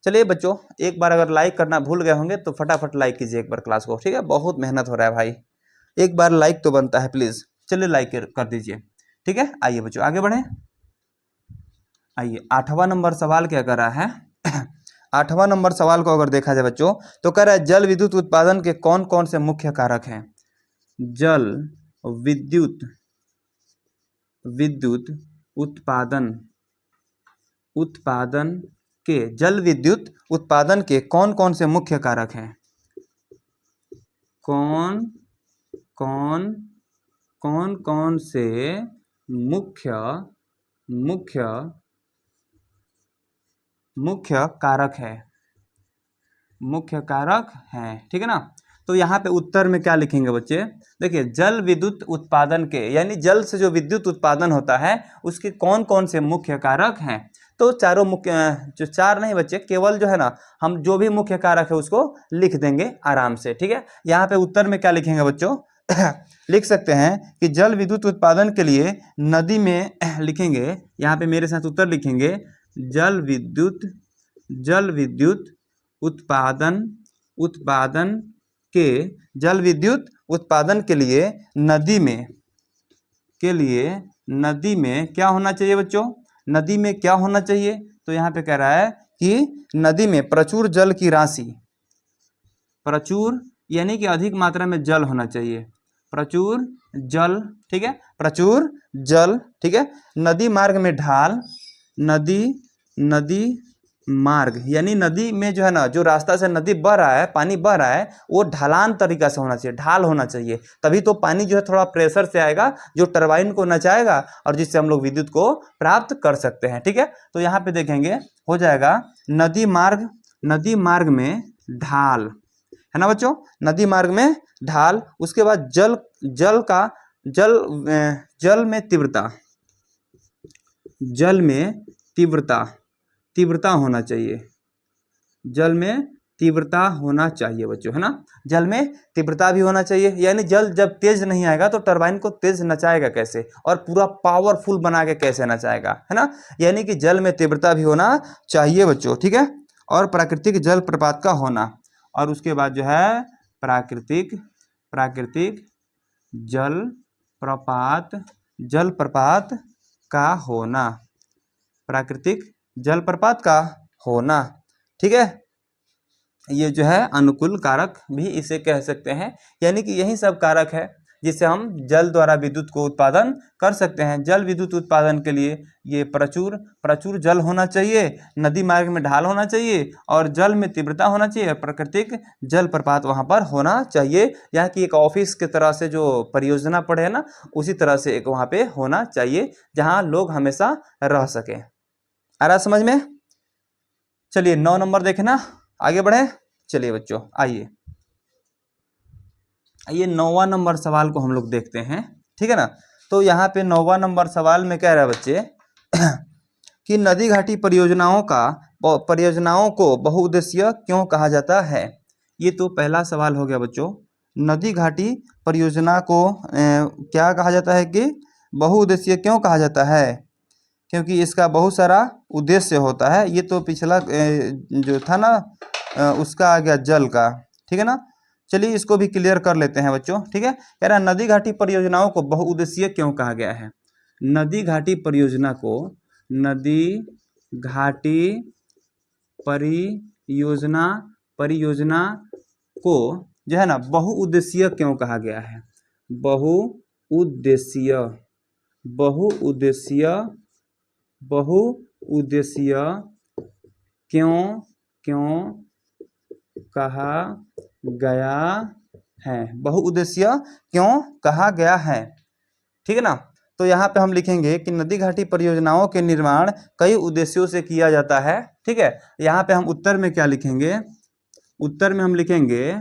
A: चलिए बच्चों एक बार अगर लाइक करना भूल गए होंगे तो फटाफट लाइक कीजिए एक बार क्लास को, ठीक है, बहुत मेहनत हो रहा है भाई, एक बार लाइक तो बनता है प्लीज। चलिए लाइक कर दीजिए, ठीक है। आइए बच्चों आगे बढ़े। आइए आठवां नंबर सवाल क्या कर रहा है आठवां नंबर सवाल को अगर देखा जाए बच्चों तो कह रहा है जल विद्युत उत्पादन के कौन कौन से मुख्य कारक हैं। जल विद्युत विद्युत उत्पादन उत्पादन के जल विद्युत उत्पादन के कौन कौन से मुख्य कारक हैं। कौन कौन कौन कौन से मुख्य मुख्य मुख्य कारक है, मुख्य कारक हैं, ठीक है ना। तो यहाँ पे उत्तर में क्या लिखेंगे बच्चे, देखिए जल विद्युत उत्पादन के, यानी जल से जो विद्युत उत्पादन होता है उसके कौन कौन से मुख्य कारक हैं। तो चारों मुख्य, जो चार नहीं बच्चे, केवल जो है ना हम जो भी मुख्य कारक है उसको लिख देंगे आराम से, ठीक है। यहाँ पे उत्तर में क्या लिखेंगे बच्चों लिख सकते हैं कि जल विद्युत उत्पादन के लिए नदी में लिखेंगे, यहाँ पे मेरे साथ उत्तर लिखेंगे, जल विद्युत उत्पादन उत्पादन के जल विद्युत उत्पादन के लिए नदी में क्या होना चाहिए बच्चों, नदी में क्या होना चाहिए। तो यहाँ पे कह रहा है कि नदी में प्रचुर जल की राशि, प्रचुर यानी कि अधिक मात्रा में जल होना चाहिए, प्रचुर जल, ठीक है, प्रचुर जल, ठीक है। नदी मार्ग में ढाल, नदी मार्ग यानी नदी में जो है ना जो रास्ता से नदी बह रहा है, पानी बह रहा है, वो ढलान तरीका से होना चाहिए, ढाल होना चाहिए, तभी तो पानी जो है थोड़ा प्रेशर से आएगा जो टरबाइन को नचाएगा और जिससे हम लोग विद्युत को प्राप्त कर सकते हैं, ठीक है। तो यहाँ पे देखेंगे हो जाएगा नदी मार्ग में ढाल, है ना बच्चों, नदी मार्ग में ढाल। उसके बाद जल में तीव्रता, जल में तीव्रता होना चाहिए, जल में तीव्रता होना चाहिए बच्चों, है ना, जल में तीव्रता भी होना चाहिए। यानी जल जब तेज नहीं आएगा तो टरबाइन को तेज नचाएगा कैसे, और पूरा पावरफुल बना के कैसे नचाएगा, है ना। यानी कि जल में तीव्रता भी होना चाहिए बच्चों, ठीक है। और प्राकृतिक जल प्रपात का होना, और उसके बाद जो है प्राकृतिक जल प्रपात का होना, प्राकृतिक जल प्रपात का होना, ठीक है। ये जो है अनुकूल कारक भी इसे कह सकते हैं, यानी कि यही सब कारक है जिससे हम जल द्वारा विद्युत को उत्पादन कर सकते हैं। जल विद्युत उत्पादन के लिए ये प्रचुर जल होना चाहिए, नदी मार्ग में ढाल होना चाहिए, और जल में तीव्रता होना चाहिए, प्राकृतिक जल प्रपात वहाँ पर होना चाहिए। यहाँ की एक ऑफिस के तरह से जो परियोजना पड़े है ना, उसी तरह से एक वहाँ पे होना चाहिए जहाँ लोग हमेशा रह सके। आ रहा समझ में। चलिए 9 नंबर देखे ना, आगे बढ़े। चलिए बच्चों आइए 9वां नंबर सवाल को हम लोग देखते हैं, ठीक है ना। तो यहाँ पे 9वां नंबर सवाल में कह रहा है बच्चे कि नदी घाटी परियोजनाओं को बहुउद्देशीय क्यों कहा जाता है। ये तो पहला सवाल हो गया बच्चों, नदी घाटी परियोजना को क्या कहा जाता है कि बहुउद्देशीय क्यों कहा जाता है, क्योंकि इसका बहुत सारा उद्देश्य होता है। ये तो पिछला जो था ना उसका आ गया जल का, ठीक है ना। चलिए इसको भी क्लियर कर लेते हैं बच्चों, ठीक है। कह रहा है नदी घाटी परियोजनाओं को बहुउद्देशीय क्यों कहा गया है। नदी घाटी परियोजना को जो है ना बहुउद्देशीय क्यों कहा गया है। बहुउद्देशीय क्यों कहा गया है, बहुउद्देशीय क्यों कहा गया है, ठीक है ना। तो यहाँ पे हम लिखेंगे कि नदी घाटी परियोजनाओं के निर्माण कई उद्देश्यों से किया जाता है। ठीक है, यहाँ पे हम उत्तर में क्या लिखेंगे, उत्तर में हम लिखेंगे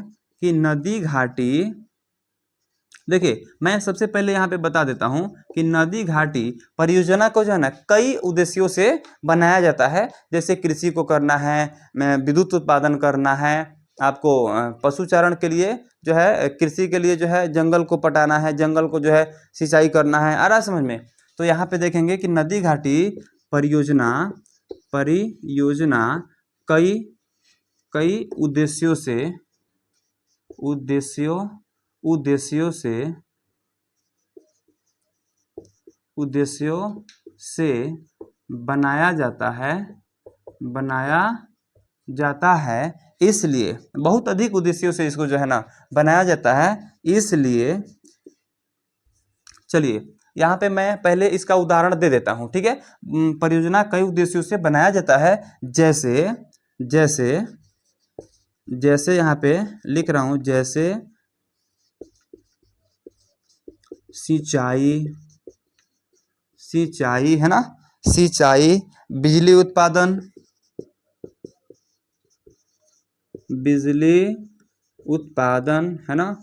A: कि नदी घाटी, देखिए मैं सबसे पहले यहाँ पे बता देता हूँ कि नदी घाटी परियोजना को जो है ना कई उद्देश्यों से बनाया जाता है। जैसे कृषि को करना है, विद्युत उत्पादन करना है, आपको पशुचारण के लिए जो है, कृषि के लिए जो है जंगल को पटाना है, जंगल को जो है सिंचाई करना है। आ रहा समझ में? तो यहाँ पे देखेंगे कि नदी घाटी परियोजना परियोजना कई कई उद्देश्यों से बनाया जाता है। इसलिए बहुत अधिक उद्देश्यों से इसको जो है ना बनाया जाता है। इसलिए चलिए यहाँ पे मैं पहले इसका उदाहरण दे देता हूँ। ठीक है, परियोजना कई उद्देश्यों से बनाया जाता है। जैसे यहाँ पे लिख रहा हूँ, जैसे सिंचाई है ना, सिंचाई, बिजली उत्पादन है ना,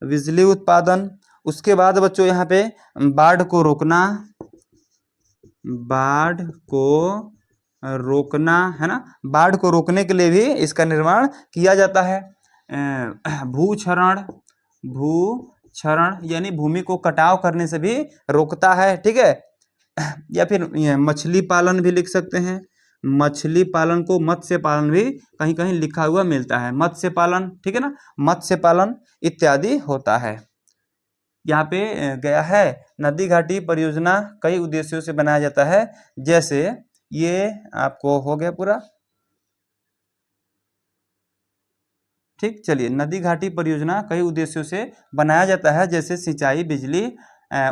A: बिजली उत्पादन। उसके बाद बच्चों यहाँ पे बाढ़ को रोकना है ना, बाढ़ को रोकने के लिए भी इसका निर्माण किया जाता है। भूक्षरण यानी भूमि को कटाव करने से भी रोकता है। ठीक है, या फिर मछली पालन भी लिख सकते हैं। मछली पालन को मत्स्य पालन भी कहीं कहीं लिखा हुआ मिलता है, मत्स्य पालन। ठीक है ना, मत्स्य पालन इत्यादि होता है। यहाँ पे गया है नदी घाटी परियोजना कई उद्देश्यों से बनाया जाता है। जैसे ये आपको हो गया पूरा। ठीक, चलिए नदी घाटी परियोजना कई उद्देश्यों से बनाया जाता है, जैसे सिंचाई, बिजली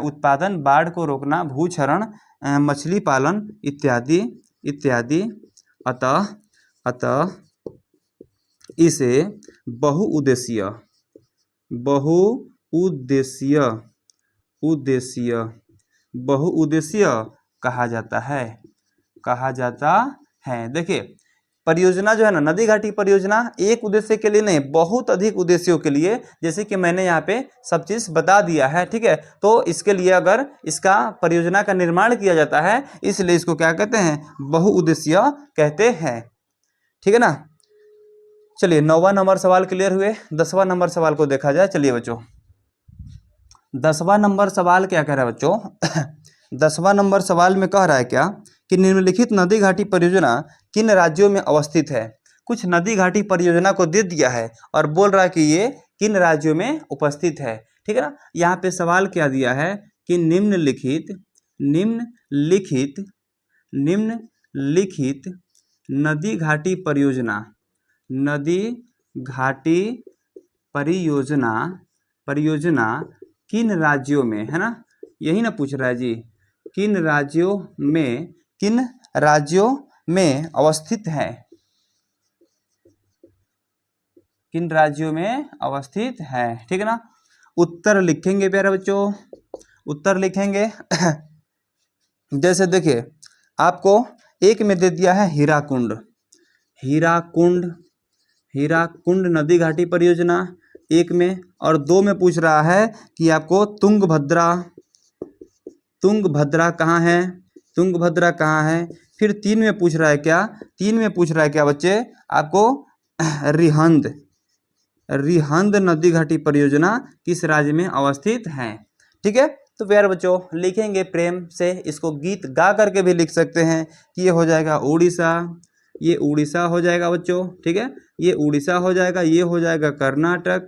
A: उत्पादन, बाढ़ को रोकना, भूक्षरण, मछली पालन इत्यादि। अतः इसे बहुउद्देशीय कहा जाता है। देखिए परियोजना जो है ना, नदी घाटी परियोजना एक उद्देश्य के लिए नहीं, बहुत अधिक उद्देश्यों के लिए, जैसे कि मैंने यहाँ पे सब चीज बता दिया है। ठीक है, तो इसके लिए अगर इसका परियोजना का निर्माण किया जाता है, इसलिए इसको क्या कहते हैं, बहुउद्देशीय कहते हैं। ठीक है ना, चलिए 9वां नंबर सवाल क्लियर हुए। 10वां नंबर सवाल को देखा जाए। चलिए बच्चों 10वां नंबर सवाल क्या कह रहा है बच्चों 10वां नंबर सवाल में कह रहा है क्या कि निम्नलिखित नदी घाटी परियोजना किन राज्यों में अवस्थित है। कुछ नदी घाटी परियोजना को दे दिया है और बोल रहा है कि ये किन राज्यों में उपस्थित है। ठीक है ना, यहाँ पे सवाल क्या दिया है कि निम्नलिखित नदी घाटी परियोजना किन राज्यों में, है ना, यही ना पूछ रहा है जी, किन राज्यों में अवस्थित है, किन राज्यों में अवस्थित है। ठीक है ना, उत्तर लिखेंगे प्यारे बच्चों, उत्तर लिखेंगे जैसे देखिए आपको एक में दे दिया है हीराकुंड नदी घाटी परियोजना एक में, और 2 में पूछ रहा है कि आपको तुंगभद्रा कहाँ है। फिर 3 में पूछ रहा है क्या, 3 में पूछ रहा है क्या बच्चे आपको, रिहंद नदी घाटी परियोजना किस राज्य में अवस्थित है। ठीक है, तो प्यारे बच्चों लिखेंगे प्रेम से, इसको गीत गा करके भी लिख सकते हैं कि ये हो जाएगा उड़ीसा, ये उड़ीसा हो जाएगा बच्चों। ठीक है, ये उड़ीसा हो जाएगा, ये हो जाएगा कर्नाटक,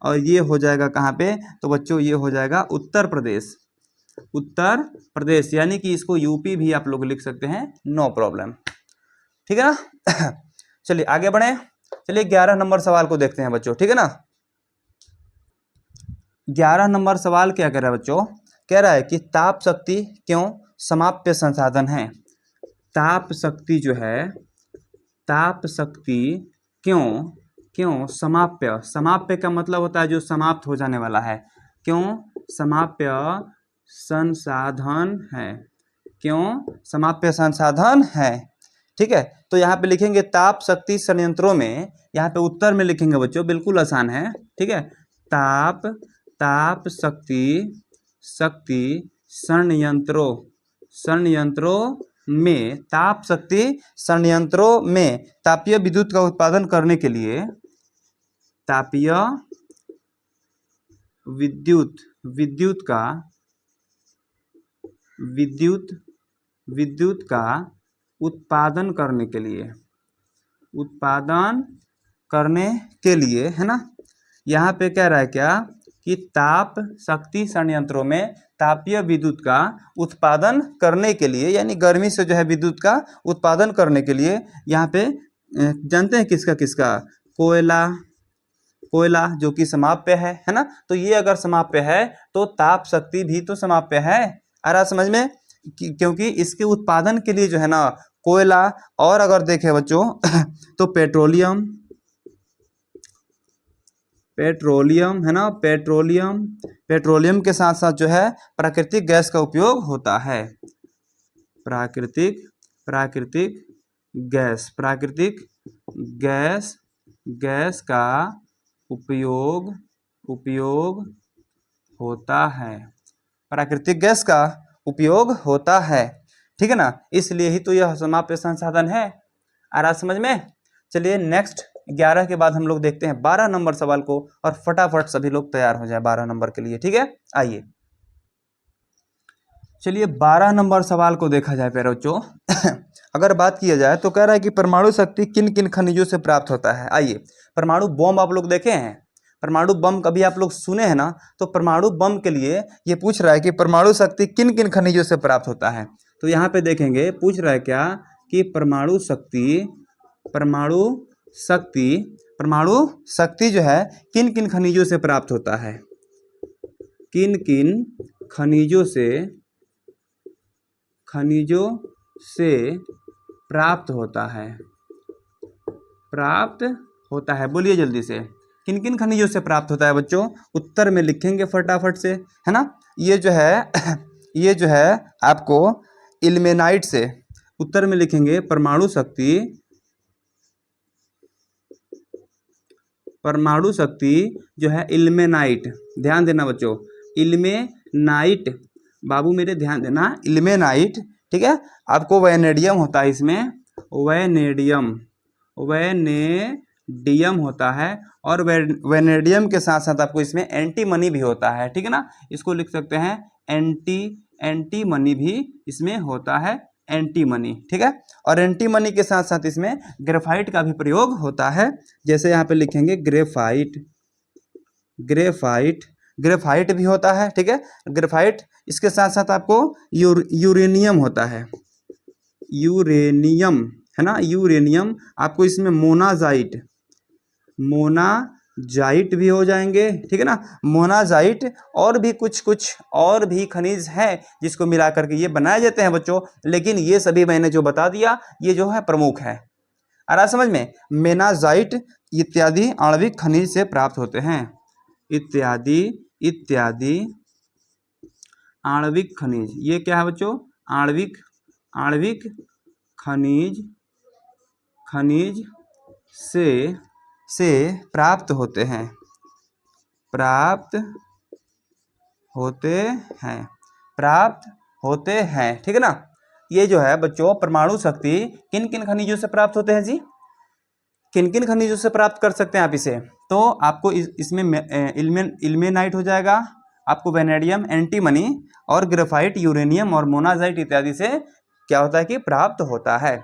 A: और ये हो जाएगा कहाँ पे, तो बच्चों ये हो जाएगा उत्तर प्रदेश, यानी कि इसको यूपी भी आप लोग लिख सकते हैं, नो प्रॉब्लम। ठीक है ना चलिए आगे बढ़े। चलिए 11 नंबर सवाल को देखते हैं बच्चों। ठीक है ना, 11 नंबर सवाल क्या कह रहा है बच्चों, कह रहा है कि ताप शक्ति क्यों समाप्य संसाधन है। ताप शक्ति जो है, ताप शक्ति क्यों समाप्य का मतलब होता है जो समाप्त हो जाने वाला है, क्यों समाप्य संसाधन है। क्यों? समाप्य संसाधन है। ठीक है, तो यहाँ पे लिखेंगे ताप शक्ति संयंत्रों में, यहाँ पे उत्तर में लिखेंगे बच्चों, बिल्कुल आसान है। ठीक है, ताप शक्ति संयंत्रों में, ताप शक्ति संयंत्रों में तापीय विद्युत का उत्पादन करने के लिए, तापीय विद्युत का उत्पादन करने के लिए है ना। यहाँ पे कह रहा है क्या कि ताप शक्ति संयंत्रों में तापीय विद्युत का उत्पादन करने के लिए, यानी गर्मी से जो है विद्युत का उत्पादन करने के लिए, यहाँ पे जानते हैं किसका कोयला जो कि समाप्य है ना। तो ये अगर समाप्य है तो ताप शक्ति भी तो समाप्य है। आ रहा समझ में? क्योंकि इसके उत्पादन के लिए जो है ना कोयला, और अगर देखें बच्चों तो पेट्रोलियम है ना, पेट्रोलियम के साथ साथ जो है प्राकृतिक गैस का उपयोग होता है। प्राकृतिक गैस का उपयोग होता है। प्राकृतिक गैस का उपयोग होता है। ठीक है ना, इसलिए ही तो यह समाप्य संसाधन है। आ रहा समझ में? चलिए नेक्स्ट 11 के बाद हम लोग देखते हैं 12 नंबर सवाल को, और फटाफट सभी लोग तैयार हो जाए 12 नंबर के लिए। ठीक है, आइए चलिए 12 नंबर सवाल को देखा जाए प्यारे बच्चों। अगर बात किया जाए तो कह रहा है कि परमाणु शक्ति किन किन खनिजों से प्राप्त होता है। आइए, परमाणु बम आप लोग देखे हैं? परमाणु बम कभी आप लोग सुने हैं ना? तो परमाणु बम के लिए ये पूछ रहा है कि परमाणु शक्ति किन किन खनिजों से प्राप्त होता है। तो यहाँ पे देखेंगे पूछ रहा है क्या कि परमाणु शक्ति जो है किन किन खनिजों से प्राप्त होता है। किन किन खनिजों से प्राप्त होता है। बोलिए जल्दी से, किन किन खनिजों से प्राप्त होता है बच्चों? उत्तर में लिखेंगे फटाफट से, है ना। ये जो है आपको इल्मेनाइट से, उत्तर में लिखेंगे परमाणु शक्ति जो है इल्मेनाइट। ध्यान देना बच्चों, इल्मेनाइट, बाबू मेरे ध्यान देना, इल्मेनाइट। ठीक है, आपको वैनेडियम होता है इसमें, वैनेडियम होता है, और वैनेडियम के साथ साथ आपको इसमें एंटीमनी भी होता है। ठीक है ना, इसको लिख सकते हैं एंटीमनी भी इसमें होता है, एंटीमनी। ठीक है, और एंटीमनी के साथ साथ इसमें ग्रेफाइट का भी प्रयोग होता है। जैसे यहाँ पे लिखेंगे ग्रेफाइट भी होता है। ठीक है, ग्रेफाइट, इसके साथ साथ आपको यूरेनियम होता है, यूरेनियम है ना, यूरेनियम। आपको इसमें मोनाजाइट भी हो जाएंगे। ठीक है ना, मोनाजाइट, और भी कुछ और भी खनिज है जिसको मिला करके ये बनाए जाते हैं बच्चों। लेकिन ये सभी मैंने जो बता दिया ये जो है प्रमुख है। आ रहा समझ में? मेनाजाइट इत्यादि आणविक खनिज से प्राप्त होते हैं। इत्यादि आणविक खनिज, ये क्या है बच्चों? आणविक खनिज से प्राप्त होते हैं। ठीक है ना, ये जो है बच्चों परमाणु शक्ति किन किन खनिजों से प्राप्त होते हैं जी? किन किन खनिजों से प्राप्त कर सकते हैं आप इसे? तो आपको इसमें इल्मेनाइट हो जाएगा, आपको वैनेडियम, एंटीमनी, और ग्रेफाइट, यूरेनियम और मोनाजाइट इत्यादि से क्या होता है कि प्राप्त होता है।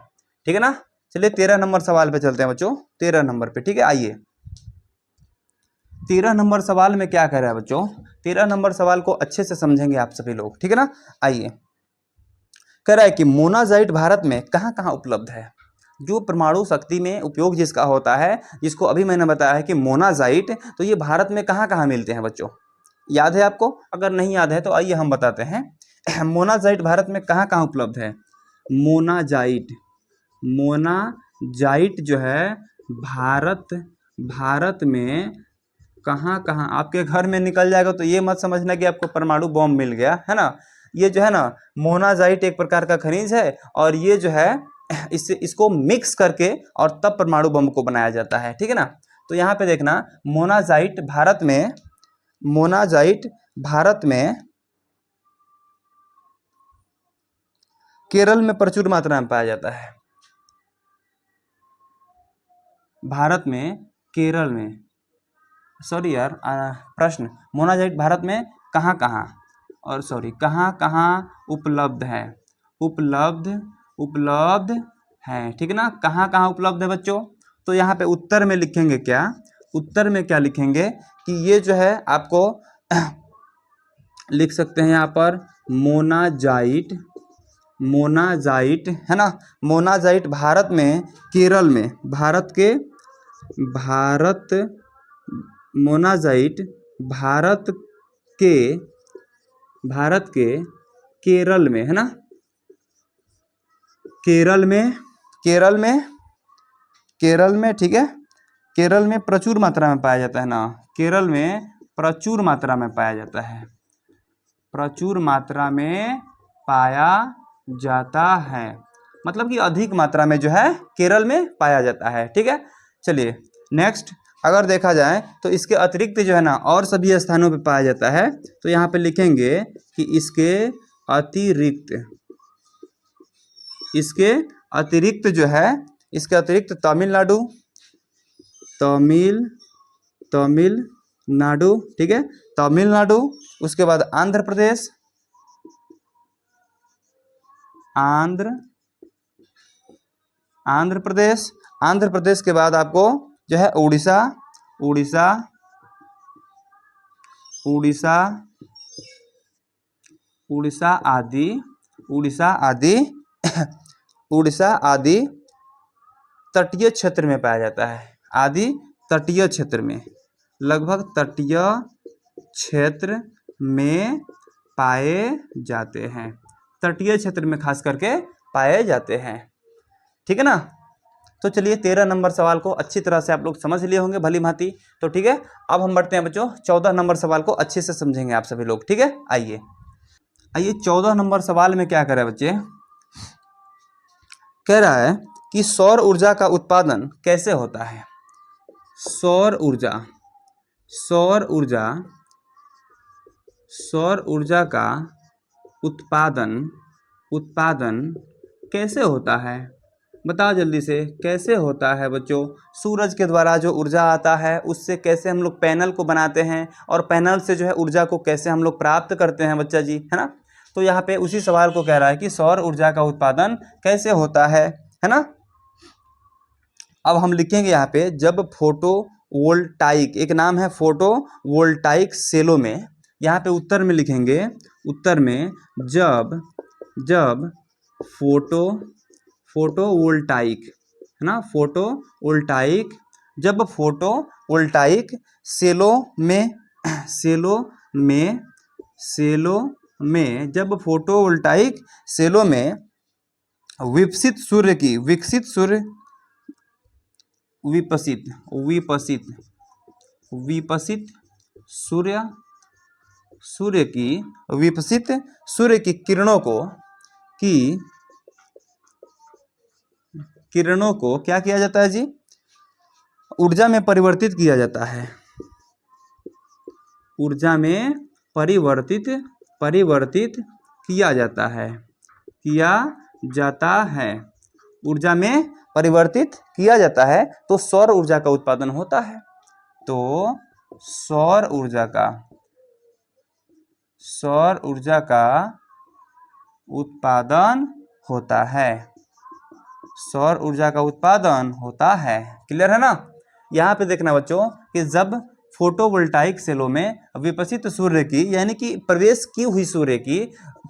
A: ठीक है ना, चलिए 13 नंबर सवाल पे चलते हैं बच्चों, 13 नंबर पे। ठीक है, आइए 13 नंबर सवाल में क्या कह रहा है बच्चों? 13 नंबर सवाल को अच्छे से समझेंगे आप सभी लोग। ठीक है ना, आइए, कह रहा है कि मोनाजाइट भारत में कहाँ कहाँ उपलब्ध है। जो परमाणु शक्ति में उपयोग जिसका होता है, जिसको अभी मैंने बताया है कि मोनाजाइट, तो ये भारत में कहाँ कहाँ मिलते हैं बच्चों? याद है आपको? अगर नहीं याद है तो आइए हम बताते हैं। मोनाजाइट भारत में कहाँ कहाँ उपलब्ध है? मोनाजाइट जो है भारत में कहाँ कहाँ आपके घर में निकल जाएगा तो ये मत समझना कि आपको परमाणु बॉम्ब मिल गया है ना। ये जो है ना मोनाजाइट एक प्रकार का खनिज है और ये जो है इसको मिक्स करके और तब परमाणु बम को बनाया जाता है, ठीक है ना। तो यहाँ पे देखना मोनाजाइट भारत में केरल में प्रचुर मात्रा में पाया जाता है। भारत में केरल में सॉरी यार प्रश्न मोनाजाइट भारत में कहाँ कहाँ और कहाँ कहाँ उपलब्ध है, उपलब्ध है, ठीक है ना। कहाँ कहाँ उपलब्ध है बच्चों, तो यहाँ पे उत्तर में लिखेंगे क्या, उत्तर में क्या लिखेंगे कि ये जो है आपको लिख सकते हैं यहाँ पर मोनाजाइट है ना। मोनाजाइट भारत में केरल में मोनाजाइट भारत के केरल में है ना, केरल में ठीक है, केरल में प्रचुर मात्रा में पाया जाता है ना, केरल में प्रचुर मात्रा में पाया जाता है, प्रचुर मात्रा में पाया जाता है, मतलब कि अधिक मात्रा में जो है केरल में पाया जाता है, ठीक है। चलिए नेक्स्ट अगर देखा जाए तो इसके अतिरिक्त जो है ना और सभी स्थानों पे पाया जाता है, तो यहाँ पे लिखेंगे कि इसके अतिरिक्त जो है, इसके अतिरिक्त तमिलनाडु ठीक है, तमिलनाडु, उसके बाद आंध्र प्रदेश के बाद आपको जो है उड़ीसा आदि तटीय क्षेत्र में पाया जाता है, आदि तटीय क्षेत्र में, लगभग तटीय क्षेत्र में पाए जाते हैं, तटीय क्षेत्र में खास करके पाए जाते हैं, ठीक है ना। तो चलिए 13 नंबर सवाल को अच्छी तरह से आप लोग समझ लिए होंगे भली भांति, तो ठीक है। अब हम बढ़ते हैं बच्चों 14 नंबर सवाल को अच्छे से समझेंगे आप सभी लोग, ठीक है। आइए 14 नंबर सवाल में क्या कह रहा है बच्चे, कह रहा है कि सौर ऊर्जा का उत्पादन कैसे होता है। सौर ऊर्जा का उत्पादन कैसे होता है, बताओ जल्दी से कैसे होता है बच्चों। सूरज के द्वारा जो ऊर्जा आता है उससे कैसे हम लोग पैनल को बनाते हैं और पैनल से जो है ऊर्जा को कैसे हम लोग प्राप्त करते हैं बच्चा जी, है ना। तो यहाँ पे उसी सवाल को कह रहा है कि सौर ऊर्जा का उत्पादन कैसे होता है ना। अब हम लिखेंगे यहाँ पे जब फोटोवोल्टाइक, एक नाम है फोटोवोल्टाइक सेलों में, यहाँ पे उत्तर में लिखेंगे, उत्तर में जब फोटोवोल्टाइक है ना, जब फोटोवोल्टाइक सेलों में जब फोटोवोल्टाइक सेलों में विकसित सूर्य की किरणों को क्या किया जाता है जी, ऊर्जा में परिवर्तित किया जाता है, ऊर्जा में परिवर्तित किया जाता है, ऊर्जा में परिवर्तित किया जाता है, तो सौर ऊर्जा का उत्पादन होता है, तो सौर ऊर्जा का उत्पादन होता है, सौर ऊर्जा का उत्पादन होता है, क्लियर है ना। यहाँ पे देखना बच्चों कि जब फोटोवोल्टाइक सेलों में विकसित सूर्य की यानी कि प्रवेश की हुई सूर्य की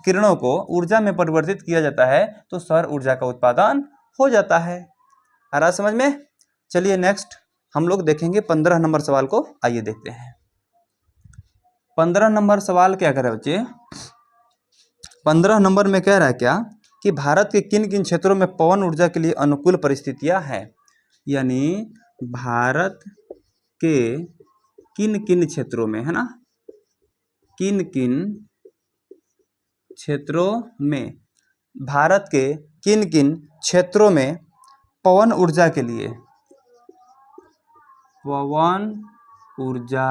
A: किरणों को ऊर्जा में परिवर्तित किया जाता है, तो सौर ऊर्जा का उत्पादन हो जाता है। आ रहा समझ में। चलिए नेक्स्ट हम लोग देखेंगे 15 नंबर सवाल को, आइए देखते हैं। 15 नंबर सवाल क्या कह रहा है बच्चे, 15 नंबर में कह रहा है क्या कि भारत के किन किन क्षेत्रों में पवन ऊर्जा के लिए अनुकूल परिस्थितियां हैं, यानी भारत के किन किन क्षेत्रों में, है ना, किन किन क्षेत्रों में, भारत के किन किन क्षेत्रों में पवन ऊर्जा के लिए, पवन ऊर्जा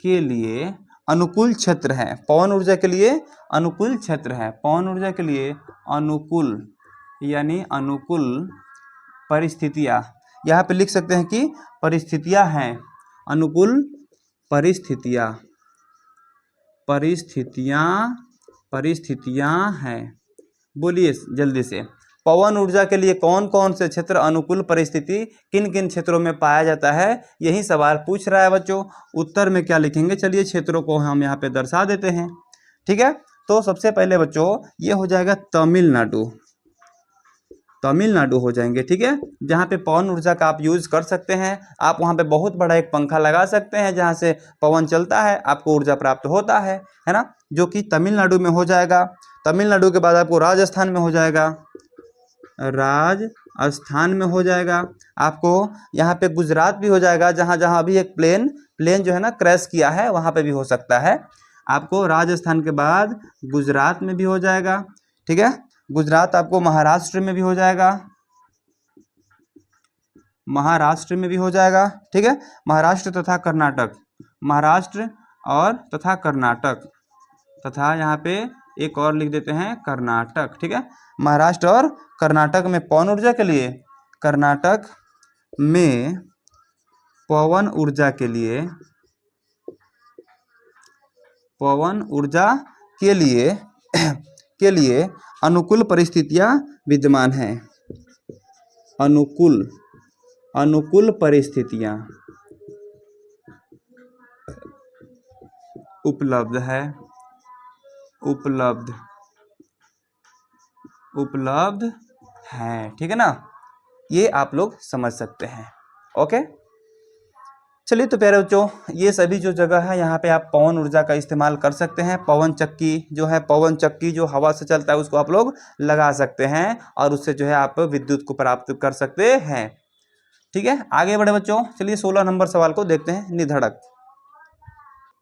A: के लिए अनुकूल क्षेत्र है, पवन ऊर्जा के लिए अनुकूल क्षेत्र है, पवन ऊर्जा के लिए अनुकूल यानी अनुकूल परिस्थितियाँ, यहाँ पे लिख सकते हैं कि परिस्थितियाँ हैं, अनुकूल परिस्थितियाँ, परिस्थितियाँ हैं। बोलिए जल्दी से, पवन ऊर्जा के लिए कौन कौन से क्षेत्र अनुकूल परिस्थिति किन किन क्षेत्रों में पाया जाता है, यही सवाल पूछ रहा है बच्चों। उत्तर में क्या लिखेंगे, चलिए क्षेत्रों को हम यहाँ पे दर्शा देते हैं। ठीक है, तो सबसे पहले बच्चों ये हो जाएगा तमिलनाडु, तमिलनाडु हो जाएंगे। ठीक है, जहाँ पे पवन ऊर्जा का आप यूज कर सकते हैं, आप वहाँ पे बहुत बड़ा एक पंखा लगा सकते हैं जहाँ से पवन चलता है, आपको ऊर्जा प्राप्त होता है ना, जो कि तमिलनाडु में हो जाएगा। तमिलनाडु के बाद आपको राजस्थान में हो जाएगा, राजस्थान में हो जाएगा। आपको यहाँ पे गुजरात भी हो जाएगा, जहाँ जहाँ अभी एक प्लेन जो है ना क्रैश किया है, वहाँ पे भी हो सकता है। आपको राजस्थान के बाद गुजरात में भी हो जाएगा। ठीक है, गुजरात आपको महाराष्ट्र में भी हो जाएगा, महाराष्ट्र में भी हो जाएगा। ठीक है, महाराष्ट्र तथा कर्नाटक, महाराष्ट्र और तथा कर्नाटक, तथा यहाँ पे एक और लिख देते हैं कर्नाटक। ठीक है, महाराष्ट्र और कर्नाटक में पवन ऊर्जा के लिए, कर्नाटक में पवन ऊर्जा के लिए, पवन ऊर्जा के लिए अनुकूल परिस्थितियां विद्यमान हैं, अनुकूल परिस्थितियां उपलब्ध है, उपलब्ध है। ठीक है ना, ये आप लोग समझ सकते हैं। ओके, चलिए तो प्यारे बच्चों, ये सभी जो जगह है यहाँ पे आप पवन ऊर्जा का इस्तेमाल कर सकते हैं। पवन चक्की जो है, पवन चक्की जो हवा से चलता है, उसको आप लोग लगा सकते हैं और उससे जो है आप विद्युत को प्राप्त कर सकते हैं। ठीक है, आगे बढ़े बच्चों, चलिए 16 नंबर सवाल को देखते हैं निधड़क।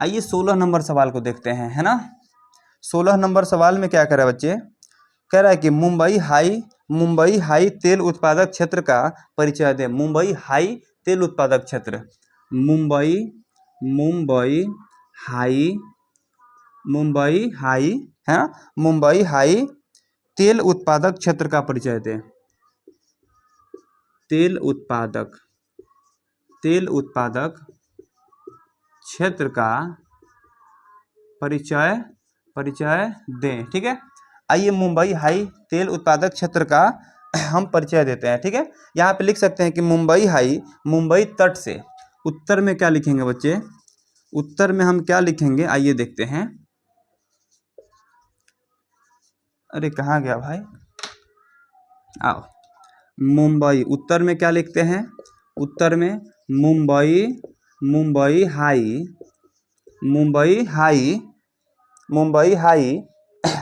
A: आइए 16 नंबर सवाल को देखते हैं, है ना। 16 नंबर सवाल में क्या कह रहा है बच्चे, कह रहा है कि मुंबई हाई तेल उत्पादक क्षेत्र का परिचय दे। मुंबई हाई तेल उत्पादक क्षेत्र, मुंबई हाई है ना, मुंबई हाई तेल उत्पादक क्षेत्र का परिचय दे। तेल उत्पादक क्षेत्र का परिचय दें। ठीक है, आइए मुंबई हाई तेल उत्पादक क्षेत्र का हम परिचय देते हैं। ठीक है, यहाँ पे लिख सकते हैं कि मुंबई हाई, मुंबई तट से, उत्तर में क्या लिखेंगे बच्चे, उत्तर में हम क्या लिखेंगे, आइए देखते हैं। अरे कहाँ गया भाई, आओ। मुंबई, उत्तर में क्या लिखते हैं, उत्तर में मुंबई हाई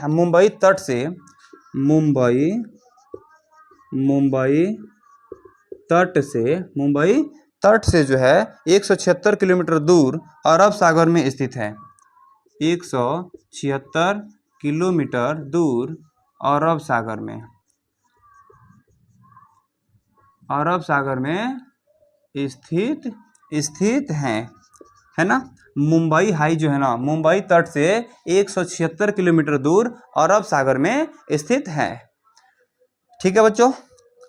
A: मुंबई तट से, मुंबई तट से जो है 176 किलोमीटर दूर अरब सागर में स्थित है। 176 किलोमीटर दूर अरब सागर में स्थित है ना। मुंबई हाई जो है ना, मुंबई तट से 176 किलोमीटर दूर अरब सागर में स्थित है। ठीक है बच्चों,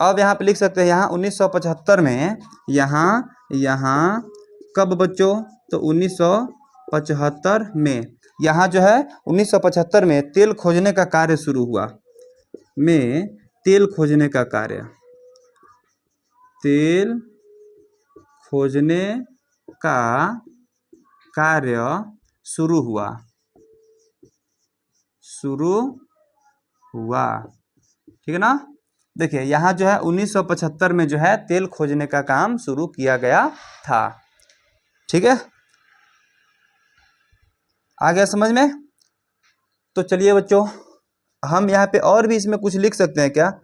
A: अब यहाँ पे लिख सकते हैं, यहाँ 1975 में, यहाँ कब बच्चों, तो 1975 में, यहाँ जो है 1975 में तेल खोजने का कार्य शुरू हुआ, तेल खोजने का कार्य शुरू हुआ। ठीक है ना, देखिए यहाँ जो है 1975 में जो है तेल खोजने का काम शुरू किया गया था। ठीक है, आ गया समझ में। तो चलिए बच्चों, हम यहाँ पे और भी इसमें कुछ लिख सकते हैं क्या,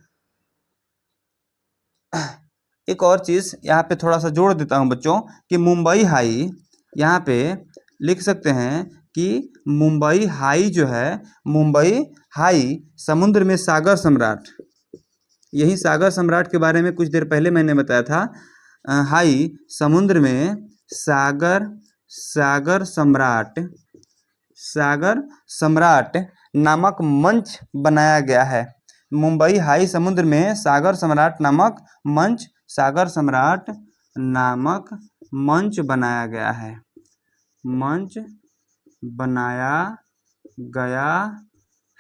A: एक और चीज यहाँ पे थोड़ा सा जोड़ देता हूँ बच्चों, कि मुंबई हाई यहाँ पे लिख सकते हैं कि मुंबई हाई जो है, मुंबई हाई समुद्र में सागर सम्राट, यही सागर सम्राट के बारे में कुछ देर पहले मैंने बताया था। हाई समुद्र में सागर सागर सम्राट सागर सम्राट नामक मंच बनाया गया है। मुंबई हाई समुद्र में सागर सम्राट नामक मंच, सागर सम्राट नामक मंच बनाया गया है, मंच बनाया गया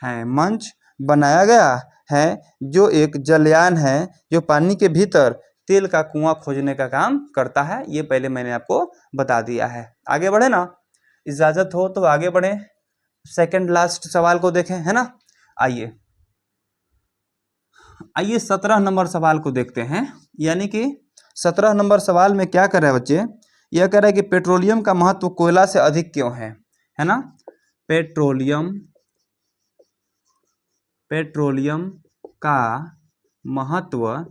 A: है, मंच बनाया गया है, जो एक जलयान है जो पानी के भीतर तेल का कुआं खोजने का काम करता है। ये पहले मैंने आपको बता दिया है। आगे बढ़े ना, इजाजत हो तो आगे बढ़े, सेकंड लास्ट सवाल को देखें, है ना। आइए 17 नंबर सवाल को देखते हैं। यानी कि 17 नंबर सवाल में क्या कर रहा है बच्चे, यह कह रहा है कि पेट्रोलियम का महत्व कोयला से अधिक क्यों है ना। पेट्रोलियम का महत्व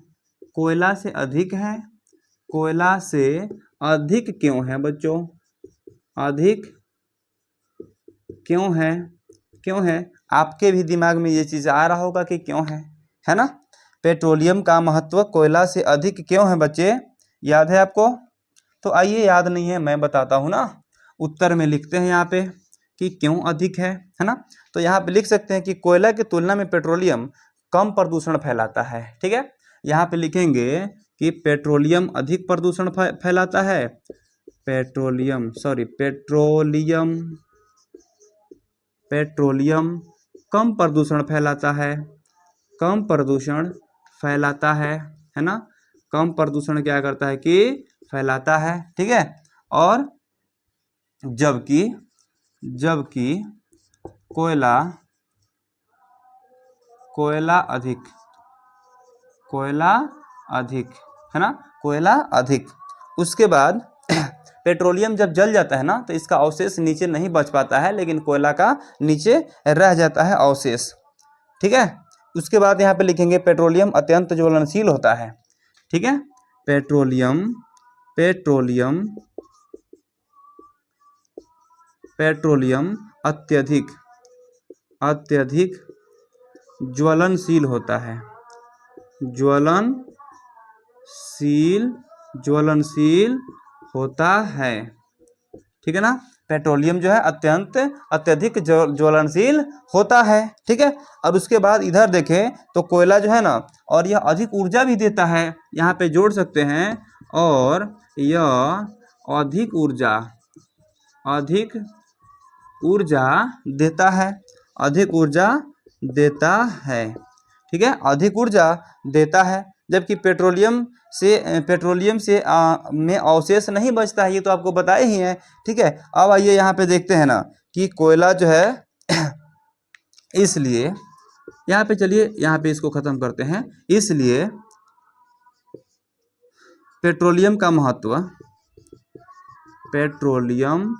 A: कोयला से अधिक है, कोयला से अधिक क्यों है बच्चों, अधिक क्यों है, आपके भी दिमाग में ये चीज़ आ रहा होगा कि क्यों है ना। पेट्रोलियम का महत्व कोयला से अधिक क्यों है बच्चे, याद है आपको। तो आइए, याद नहीं है मैं बताता हूँ ना, उत्तर में लिखते हैं यहाँ पे कि क्यों अधिक है ना। तो यहाँ पे लिख सकते हैं कि कोयला की तुलना में पेट्रोलियम कम प्रदूषण फैलाता है। ठीक है, यहाँ पे लिखेंगे कि पेट्रोलियम अधिक प्रदूषण फैलाता है, पेट्रोलियम कम प्रदूषण फैलाता है, कम प्रदूषण फैलाता है ना। कम प्रदूषण क्या करता है कि फैलाता है। ठीक है, और जबकि कोयला अधिक है ना, कोयला अधिक। उसके बाद पेट्रोलियम जब जल जाता है ना तो इसका अवशेष नीचे नहीं बच पाता है, लेकिन कोयला का नीचे रह जाता है अवशेष। ठीक है, उसके बाद यहाँ पे लिखेंगे पेट्रोलियम अत्यंत ज्वलनशील होता है। ठीक है, पेट्रोलियम अत्यधिक ज्वलनशील होता है, ज्वलनशील होता है। ठीक है ना, पेट्रोलियम जो है अत्यधिक ज्वलनशील होता है। ठीक है, और उसके बाद इधर देखें तो कोयला जो है ना, और यह अधिक ऊर्जा भी देता है, यहाँ पे जोड़ सकते हैं, और यह अधिक ऊर्जा देता है, अधिक ऊर्जा देता है। ठीक है, अधिक ऊर्जा देता है, जबकि पेट्रोलियम से में अवशेष नहीं बचता है, ये तो आपको बताए ही हैं। ठीक है, अब आइए यहाँ पे देखते हैं ना कि कोयला जो है इसलिए यहाँ पे, चलिए यहाँ पे इसको खत्म करते हैं। इसलिए पेट्रोलियम का महत्व, पेट्रोलियम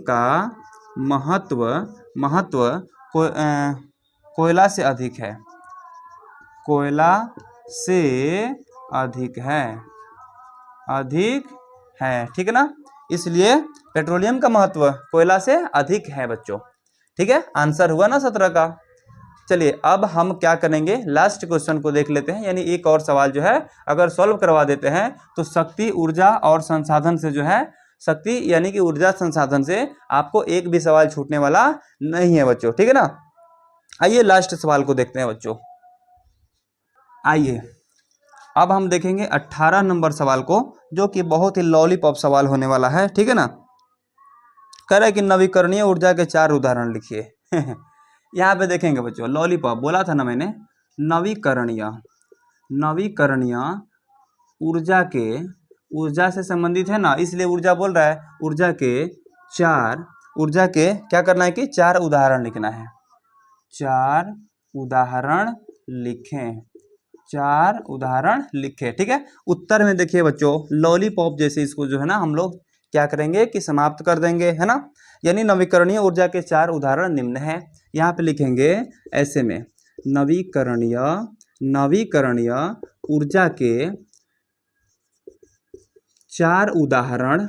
A: का महत्व कोयला से अधिक है, कोयला से अधिक है। ठीक है ना, इसलिए पेट्रोलियम का महत्व कोयला से अधिक है बच्चों। ठीक है, आंसर हुआ ना 17 का। चलिए अब हम क्या करेंगे, लास्ट क्वेश्चन को देख लेते हैं। यानी एक और सवाल जो है अगर सॉल्व करवा देते हैं तो शक्ति, ऊर्जा और संसाधन से जो है, शक्ति यानी कि ऊर्जा संसाधन से आपको एक भी सवाल छूटने वाला नहीं है बच्चों। ठीक है ना, आइए लास्ट सवाल को देखते हैं बच्चों। आइए अब हम देखेंगे 18 नंबर सवाल को, जो कि बहुत ही लॉलीपॉप सवाल होने वाला है। ठीक है ना, कह रहा है कि नवीकरणीय ऊर्जा के 4 उदाहरण लिखिए। यहाँ पे देखेंगे बच्चों, लॉलीपॉप बोला था ना मैंने, नवीकरणीय ऊर्जा से संबंधित है ना, इसलिए ऊर्जा बोल रहा है। ऊर्जा के क्या करना है कि 4 उदाहरण लिखना है, 4 उदाहरण लिखें। ठीक है, उत्तर में देखिए बच्चों, लॉलीपॉप जैसे इसको जो है ना हम लोग क्या करेंगे कि समाप्त कर देंगे, है ना। यानी नवीकरणीय ऊर्जा के 4 उदाहरण निम्न हैं। यहाँ पे लिखेंगे ऐसे में, नवीकरणीय ऊर्जा के चार उदाहरण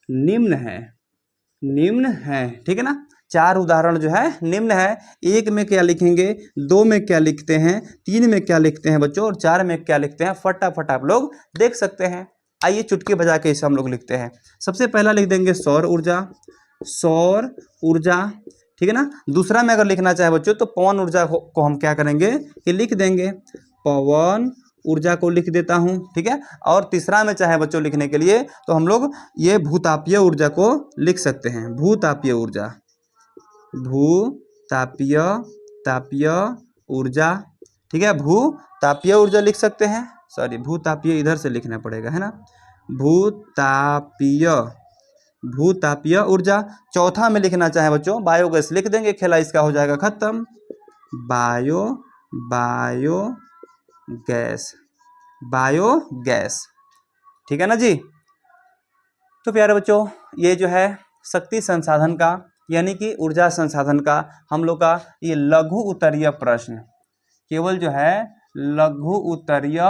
A: निम्न है, ठीक है ना। चार उदाहरण जो है निम्न है। एक में क्या लिखेंगे, दो में क्या लिखते हैं, तीन में क्या लिखते हैं बच्चों, और चार में क्या लिखते हैं, फटाफट आप लोग देख सकते हैं। आइए चुटकी बजा के इसे हम लोग लिखते हैं। सबसे पहला लिख देंगे सौर ऊर्जा, ठीक है ना। दूसरा में अगर लिखना चाहे बच्चों तो पवन ऊर्जा को हम क्या करेंगे कि लिख देंगे, पवन ऊर्जा को लिख देता हूं, ठीक है। और तीसरा में चाहे बच्चों लिखने के लिए तो हम लोग ये भूतापीय ऊर्जा को लिख सकते हैं, भूतापीय ऊर्जा, ठीक है। भूतापीय ऊर्जा लिख सकते हैं, सॉरी भूतापीय इधर से लिखना पड़ेगा, है ना। भूतापीय ऊर्जा। चौथा में लिखना चाहे बच्चों बायोगैस लिख देंगे, खेला इसका हो जाएगा खत्म। बायोगैस, ठीक है ना जी। तो प्यारे बच्चों ये जो है शक्ति संसाधन का यानी कि ऊर्जा संसाधन का हम लोग का ये लघु उत्तरीय प्रश्न, केवल जो है लघु उत्तरीय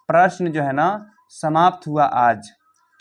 A: प्रश्न जो है ना समाप्त हुआ आज,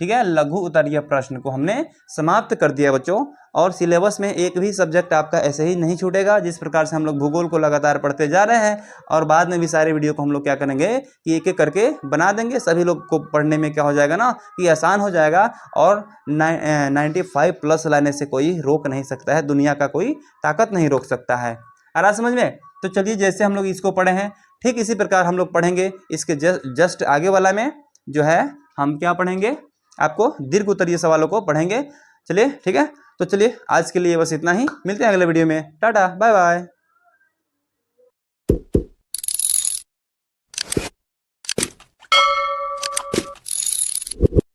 A: ठीक है। लघु उत्तरीय प्रश्न को हमने समाप्त कर दिया बच्चों। और सिलेबस में एक भी सब्जेक्ट आपका ऐसे ही नहीं छूटेगा। जिस प्रकार से हम लोग भूगोल को लगातार पढ़ते जा रहे हैं और बाद में भी सारे वीडियो को हम लोग क्या करेंगे कि एक एक करके बना देंगे, सभी लोग को पढ़ने में क्या हो जाएगा ना कि आसान हो जाएगा। और 95+ लाने से कोई रोक नहीं सकता है, दुनिया का कोई ताकत नहीं रोक सकता है। आ रहा समझ में। तो चलिए जैसे हम लोग इसको पढ़े हैं ठीक इसी प्रकार हम लोग पढ़ेंगे इसके जस्ट आगे वाला में जो है हम क्या पढ़ेंगे, आपको दीर्घ उत्तरीय सवालों को पढ़ेंगे। चलिए ठीक है, तो चलिए आज के लिए बस इतना ही, मिलते हैं अगले वीडियो में। Tata bye bye.